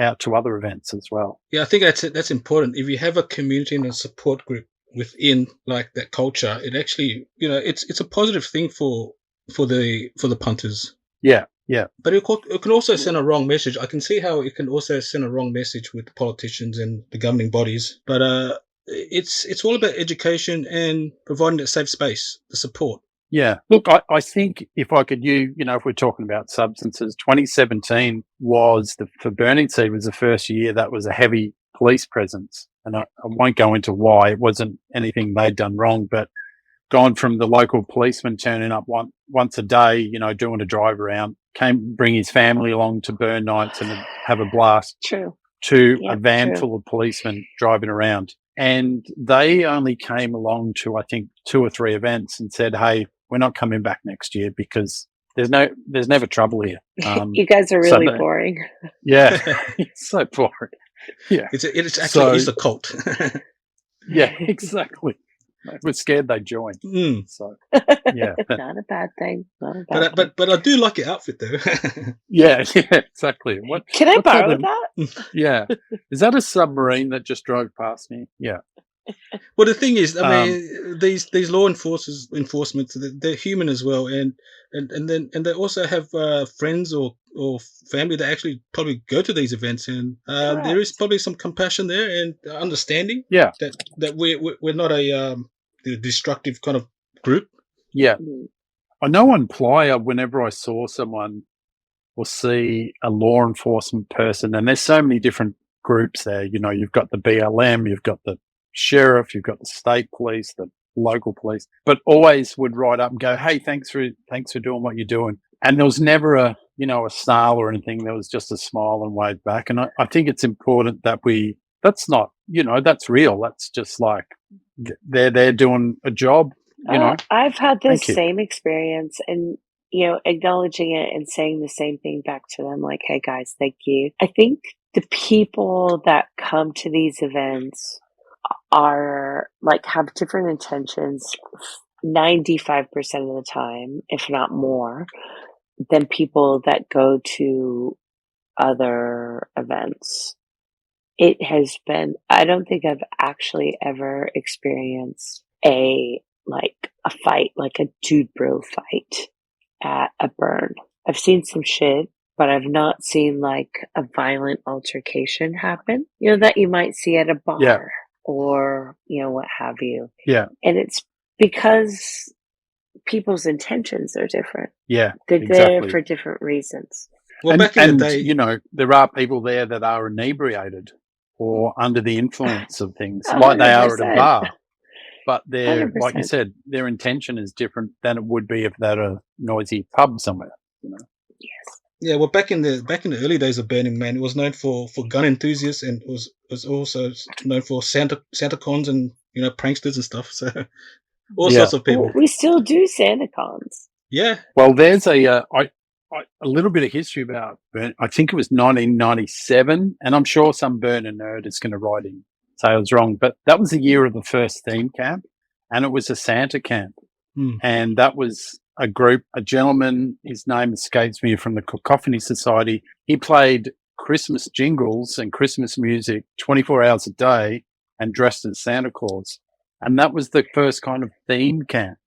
Speaker 3: out to other events as well.
Speaker 1: Yeah, I think that's important. If you have a community and a support group within like that culture, it actually, it's a positive thing for for the punters.
Speaker 3: Yeah.
Speaker 1: But it can also send a wrong message. I can see how it can also send a wrong message with the politicians and the governing bodies. But it's all about education and providing that safe space, the support.
Speaker 3: Yeah. Look, I think if I could if we're talking about substances, 2017 for Burning Seed was the first year that was a heavy police presence. And I won't go into why. It wasn't anything they'd done wrong, but gone from the local policeman turning up once a day, doing a drive around, bring his family along to burn nights and have a blast.
Speaker 2: True.
Speaker 3: To a van full of policemen driving around. And they only came along to, I think, 2 or 3 events and said, hey, we're not coming back next year because there's never trouble here.
Speaker 2: You guys are really boring.
Speaker 3: Yeah, it's so boring. Yeah,
Speaker 1: it's actually a cult.
Speaker 3: Yeah, exactly. We're scared they join. So yeah,
Speaker 2: not a bad thing.
Speaker 1: But I do like your outfit though.
Speaker 3: Yeah, exactly.
Speaker 2: Can I borrow that?
Speaker 3: Yeah, is that a submarine that just drove past me? Yeah.
Speaker 1: Well, the thing is, I mean, these law enforcement, they're human as well, and they also have friends or family that actually probably go to these events, and there is probably some compassion there and understanding.
Speaker 3: Yeah,
Speaker 1: that we're not a destructive kind of group.
Speaker 3: Yeah, I know on Playa, whenever I saw someone or see a law enforcement person, and there's so many different groups there. You've got the BLM, you've got the sheriff, you've got the state police, the local police, but always would write up and go, hey, thanks for doing what you're doing. And there was never a snarl or anything. There was just a smile and wave back. And I think it's important that that's not, that's real. That's just like they're doing a job,
Speaker 2: I've had the same experience, and acknowledging it and saying the same thing back to them, like, hey guys, thank you. I think the people that come to these events are have different intentions 95% of the time, if not more, than people that go to other events. It has been, I don't think I've actually ever experienced a fight, like a dude bro fight at a burn. I've seen some shit, but I've not seen a violent altercation happen, that you might see at a bar or, what have you.
Speaker 3: Yeah.
Speaker 2: And it's because people's intentions are different.
Speaker 3: Yeah.
Speaker 2: They're there for different reasons.
Speaker 1: Well, back in the day,
Speaker 3: there are people there that are inebriated or under the influence of things,
Speaker 2: 100%.
Speaker 3: like they are at a bar. But like
Speaker 2: 100%.
Speaker 3: you said, their intention is different than it would be if they're at a noisy pub somewhere.
Speaker 2: Yes.
Speaker 1: Yeah, well, back in the early days of Burning Man, it was known for gun enthusiasts, and was also known for Santa cons and pranksters and stuff. So all sorts of people.
Speaker 2: Well, we still do Santa cons.
Speaker 1: Yeah.
Speaker 3: Well, there's a little bit of history about Burn. I think it was 1997, and I'm sure some burner nerd is going to write in say I was wrong, but that was the year of the first theme camp, and it was a Santa camp, and that was a gentleman, his name escapes me, from the Cacophony Society. He played Christmas jingles and Christmas music 24 hours a day and dressed as Santa Claus. And that was the first kind of theme camp.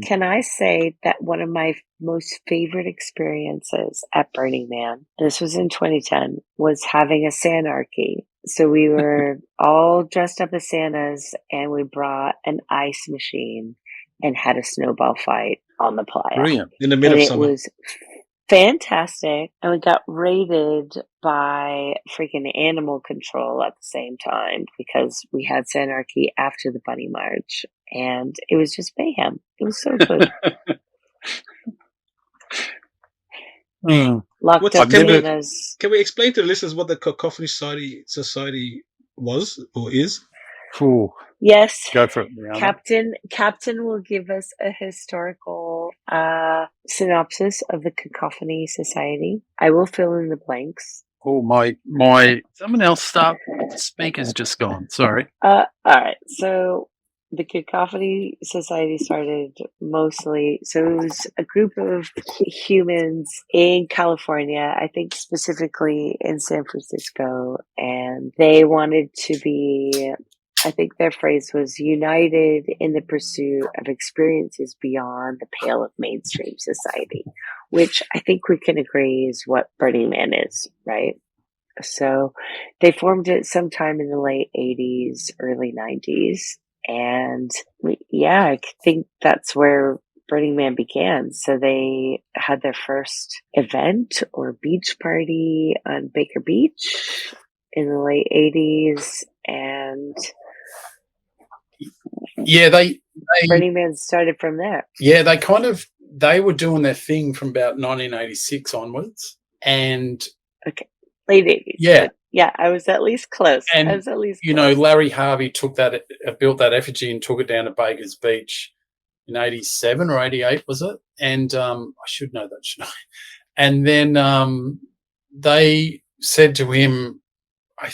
Speaker 2: Can I say that one of my most favorite experiences at Burning Man, this was in 2010, was having a Sanarchy. So we were all dressed up as Santas, and we brought an ice machine and had a snowball fight on the playa.
Speaker 3: Brilliant.
Speaker 1: In the middle of
Speaker 2: summer. It was fantastic. And we got raided by freaking animal control at the same time because we had Sanarchy after the Bunny March. And it was just mayhem. It was so good. Locked up bananas.
Speaker 1: Can we explain to the listeners what the Cacophony Society was or is?
Speaker 3: Ooh.
Speaker 2: Yes.
Speaker 3: Go for it, Leanna.
Speaker 2: Captain will give us a historical synopsis of the Cacophony Society. I will fill in the blanks.
Speaker 3: Oh, my someone else stop. The speaker's just gone. Sorry.
Speaker 2: All right. So the Cacophony Society started mostly, so it was a group of humans in California, I think specifically in San Francisco, and they wanted to be I think their phrase was united in the pursuit of experiences beyond the pale of mainstream society, which I think we can agree is what Burning Man is, right? So they formed it sometime in the late 80s, early 90s. And I think that's where Burning Man began. So they had their first event or beach party on Baker Beach in the late 80s. And
Speaker 3: yeah, they
Speaker 2: Burning Man started from there.
Speaker 3: Yeah, they were doing their thing from about 1986 onwards, and
Speaker 2: Okay, late 80s.
Speaker 3: Yeah.
Speaker 2: Yeah, I was at least close.
Speaker 3: And Larry Harvey built that effigy and took it down to Baker's Beach in 87 or 88, was it? And I should know that, shouldn't I? And then they said to him a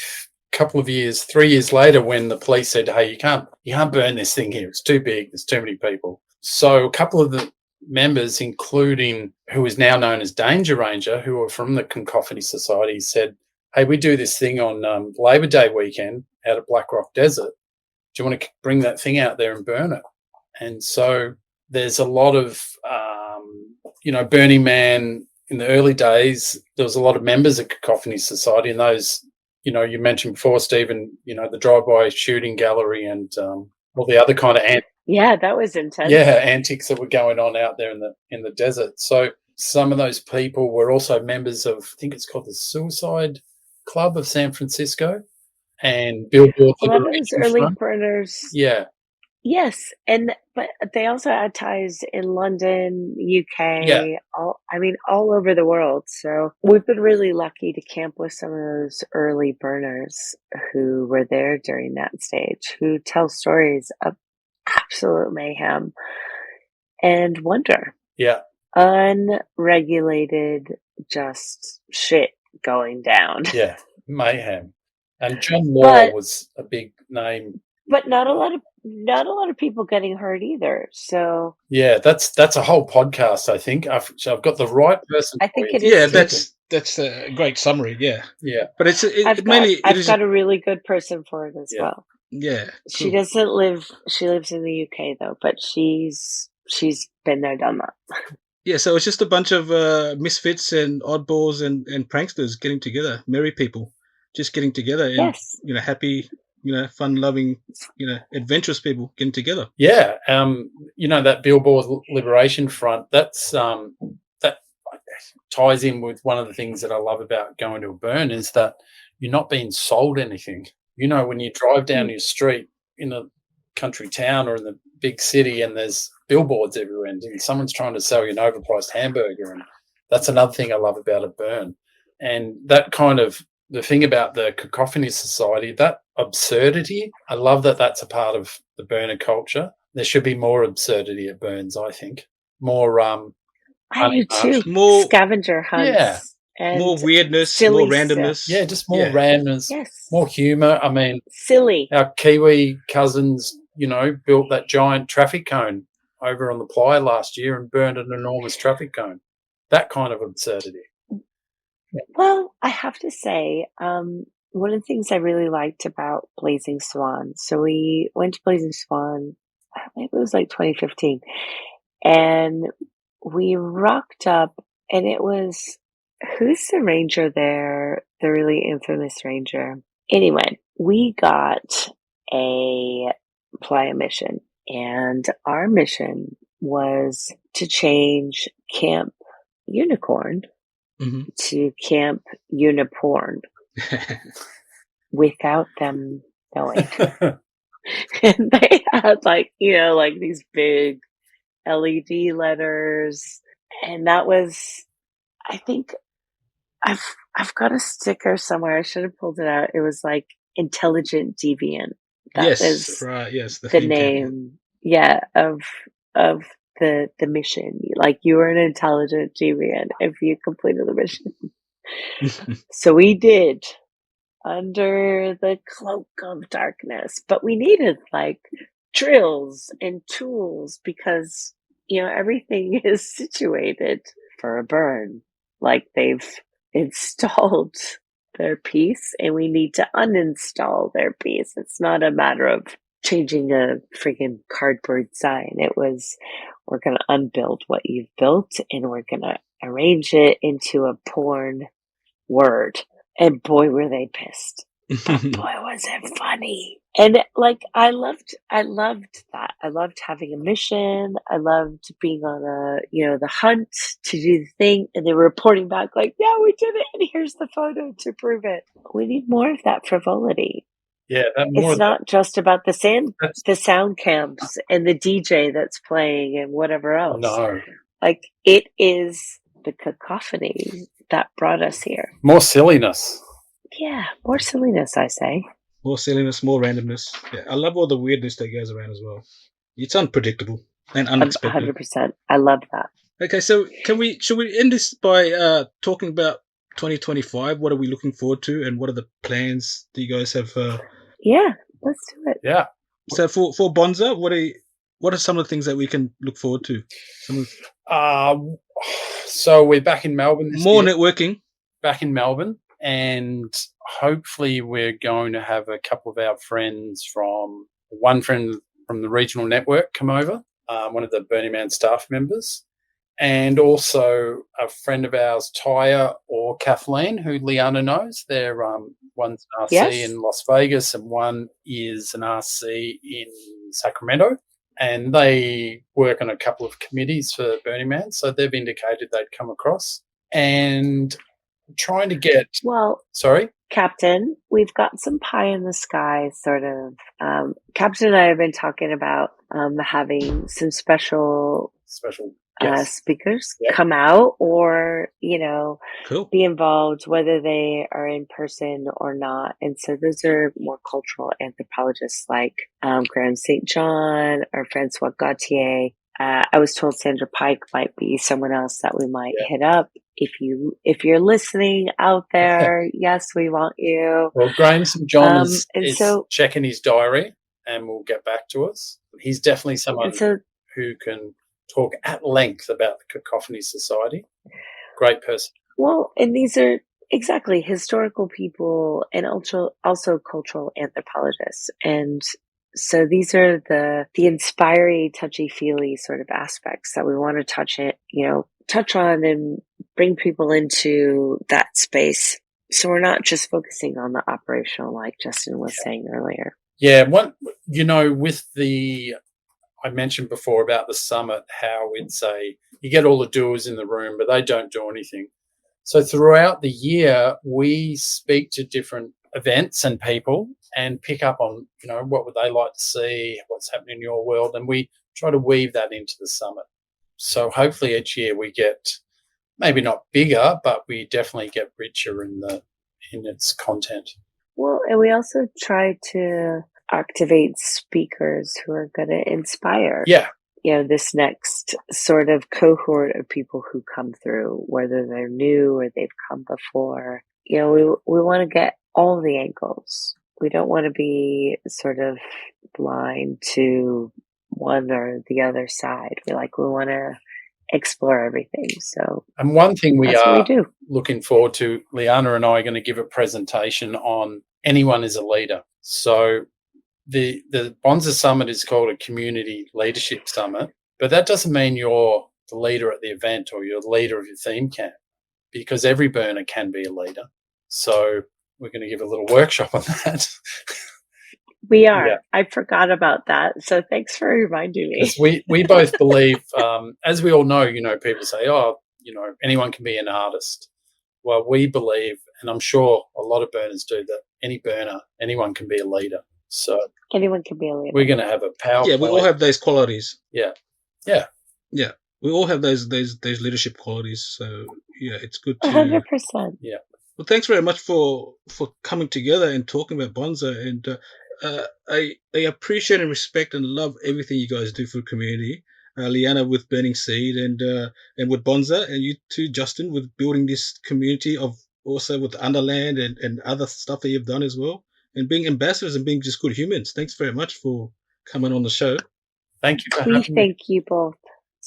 Speaker 3: couple of years, 3 years later, when the police said, "Hey, you can't burn this thing here. It's too big. There's too many people." So a couple of the members, including who is now known as Danger Ranger, who are from the Cacophony Society, said, "Hey, we do this thing on Labor Day weekend out at Black Rock Desert. Do you want to bring that thing out there and burn it?" And so there's a lot of, Burning Man in the early days. There was a lot of members of Cacophony Society, and those, you mentioned before, Stephen, the drive-by shooting gallery and all the other kind of
Speaker 2: that was intense.
Speaker 3: antics that were going on out there in the desert. So some of those people were also members of, I think it's called the Suicide Club of San Francisco, and Billboard.
Speaker 2: A lot of those early burners.
Speaker 3: Yeah.
Speaker 2: Yes, but they also had ties in London, UK, all over the world. So we've been really lucky to camp with some of those early burners who were there during that stage, who tell stories of absolute mayhem and wonder.
Speaker 3: Yeah.
Speaker 2: Unregulated, just shit going down.
Speaker 3: Yeah, mayhem. And John Law was a big name.
Speaker 2: But not a lot of people getting hurt either. So
Speaker 3: yeah, that's a whole podcast. I think I've got the right person.
Speaker 2: I think it
Speaker 1: is. Yeah, that's a great summary. Yeah,
Speaker 3: yeah.
Speaker 1: But
Speaker 2: I've got a really good person for it as well.
Speaker 1: Yeah, cool.
Speaker 2: She doesn't live. She lives in the UK though, but she's been there, done that.
Speaker 1: Yeah, so it's just a bunch of misfits and oddballs and pranksters getting together, merry people, just getting together, and happy, fun-loving, adventurous people getting together.
Speaker 3: Yeah, that Billboard Liberation Front. That's that ties in with one of the things that I love about going to a burn is that you're not being sold anything. When you drive down your street in a country town or in the big city, and there's billboards everywhere, and someone's trying to sell you an overpriced hamburger, and that's another thing I love about a burn. And that kind of the thing about the Cacophony Society, that absurdity, I love that that's a part of the burner culture. There should be more absurdity at burns, I think. More
Speaker 2: I do too. More scavenger hunts.
Speaker 3: Yeah.
Speaker 2: And
Speaker 1: more weirdness, more randomness.
Speaker 2: Stuff.
Speaker 3: Yeah, just more randomness.
Speaker 2: Yes.
Speaker 3: More humour. I mean,
Speaker 2: silly.
Speaker 3: Our Kiwi cousins, built that giant traffic cone over on the playa last year and burned an enormous traffic cone. That kind of absurdity.
Speaker 2: Well, I have to say, one of the things I really liked about Blazing Swan, so we went to Blazing Swan, maybe it was like 2015, and we rocked up, and it was, who's the ranger there? The really infamous ranger. Anyway, we got a playa mission, and our mission was to change Camp Unicorn to Camp Uniporn without them knowing. And they had these big LED letters, and that was, I think, I've got a sticker somewhere. I should have pulled it out. It was like Intelligent Deviant. That was
Speaker 1: right. Yes,
Speaker 2: the name. Of the mission. Like, you were an intelligent deviant if you completed the mission. So we did, under the cloak of darkness, but we needed drills and tools because everything is situated for a burn. Like, they've installed their piece and we need to uninstall their piece. It's not a matter of changing a freaking cardboard sign. It was, we're going to unbuild what you've built and we're going to arrange it into a porn word. And boy, were they pissed. But boy, was it funny. And like, I loved that. I loved having a mission. I loved being on the hunt to do the thing. And they were reporting back like, yeah, we did it. And here's the photo to prove it. We need more of that frivolity.
Speaker 3: Yeah,
Speaker 2: it's not just about the sound camps and the DJ that's playing and whatever else.
Speaker 3: No.
Speaker 2: Like, it is the cacophony that brought us here.
Speaker 3: More silliness.
Speaker 2: Yeah, more silliness, I say.
Speaker 1: More silliness, more randomness. Yeah, I love all the weirdness that goes around as well. It's unpredictable and unexpected.
Speaker 2: 100%. I love that.
Speaker 1: Okay, so should we end this by talking about 2025? What are we looking forward to, and what are the plans that you guys have?
Speaker 2: Yeah, let's do it.
Speaker 3: Yeah.
Speaker 1: So for Bonza, what are some of the things that we can look forward to?
Speaker 3: So we're back in Melbourne this
Speaker 1: year.
Speaker 3: Networking. Back in Melbourne, and hopefully we're going to have a couple of our friends one friend from the regional network come over, one of the Burning Man staff members, and also a friend of ours, Tyre or Kathleen, who Leanna knows. They're one's an RC in Las Vegas and one is an RC in Sacramento. And they work on a couple of committees for Burning Man, so they've indicated they'd come across. And trying to get...
Speaker 2: Well...
Speaker 3: Sorry?
Speaker 2: Captain, we've got some pie in the sky, sort of. Captain and I have been talking about having some special speakers come out or, be involved, whether they are in person or not. And so those are more cultural anthropologists like Graham St. John or Francois Gauthier. I was told Sandra Pike might be someone else that we might hit up. If you're listening out there, yes, we want you.
Speaker 3: Well, Graham St. John is checking his diary and will get back to us. He's definitely someone who can talk at length about the Cacophony Society. Great person.
Speaker 2: Well, and these are exactly historical people and also cultural anthropologists. And so these are the inspiring, touchy-feely sort of aspects that we want to touch on and bring people into that space. So we're not just focusing on the operational, like Justin was saying earlier.
Speaker 3: Yeah, I mentioned before about the summit, how it's you get all the doers in the room, but they don't do anything. So throughout the year, we speak to different events and people and pick up on, what would they like to see, what's happening in your world, and we try to weave that into the summit. So hopefully each year we get maybe not bigger, but we definitely get richer in its content.
Speaker 2: Well, and we also try to activate speakers who are going to inspire.
Speaker 3: Yeah.
Speaker 2: This next sort of cohort of people who come through, whether they're new or they've come before. We want to get all the angles. We don't want to be sort of blind to one or the other side. We want to explore everything. So,
Speaker 3: and one thing we are looking forward to, Leanna and I are going to give a presentation on anyone is a leader. So the BoNZA Summit is called a community leadership summit, but that doesn't mean you're the leader at the event or you're the leader of your theme camp, because every burner can be a leader. So we're going to give a little workshop on that.
Speaker 2: We are. Yeah. I forgot about that. So thanks for reminding
Speaker 3: me. We both believe, as we all know, people say, anyone can be an artist. Well, we believe, and I'm sure a lot of burners do, that anyone can be a leader. So
Speaker 2: anyone can be a leader.
Speaker 3: We're going to have a PowerPoint.
Speaker 1: Yeah, we all have those qualities.
Speaker 3: Yeah.
Speaker 1: We all have those leadership qualities. So yeah, it's good to
Speaker 2: 100%.
Speaker 3: Yeah.
Speaker 1: Well, thanks very much for coming together and talking about BoNZA, and I appreciate and respect and love everything you guys do for the community. Leanna with Burning Seed and with BoNZA, and you too, Justin, with building this community also with Underland and other stuff that you've done as well, and being ambassadors and being just good humans. Thanks very much for coming on the show.
Speaker 3: Thank you for having me.
Speaker 2: Thank you both.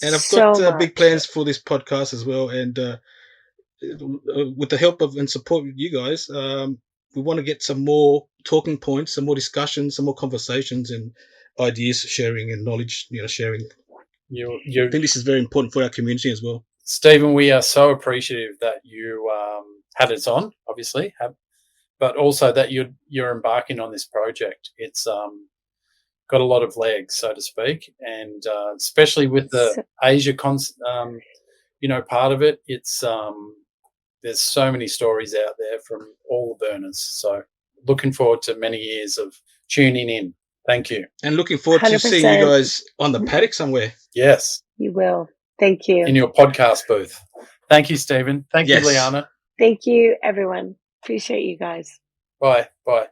Speaker 1: And I've got big plans for this podcast as well, and with the help of and support with you guys, we want to get some more talking points, some more discussions, some more conversations, and ideas sharing and knowledge, sharing. I think this is very important for our community as well.
Speaker 3: Stephen, we are so appreciative that you had us on, obviously, but also that you're embarking on this project. It's got a lot of legs, so to speak, and especially with the Asia part of it. It's there's so many stories out there from all the burners. So looking forward to many years of tuning in. Thank you.
Speaker 1: And looking forward 100%. To seeing you guys on the paddock somewhere.
Speaker 3: Yes.
Speaker 2: You will. Thank you.
Speaker 3: In your podcast booth. Thank you, Stephen. Thank you, Leanna.
Speaker 2: Thank you, everyone. Appreciate you guys.
Speaker 3: Bye. Bye.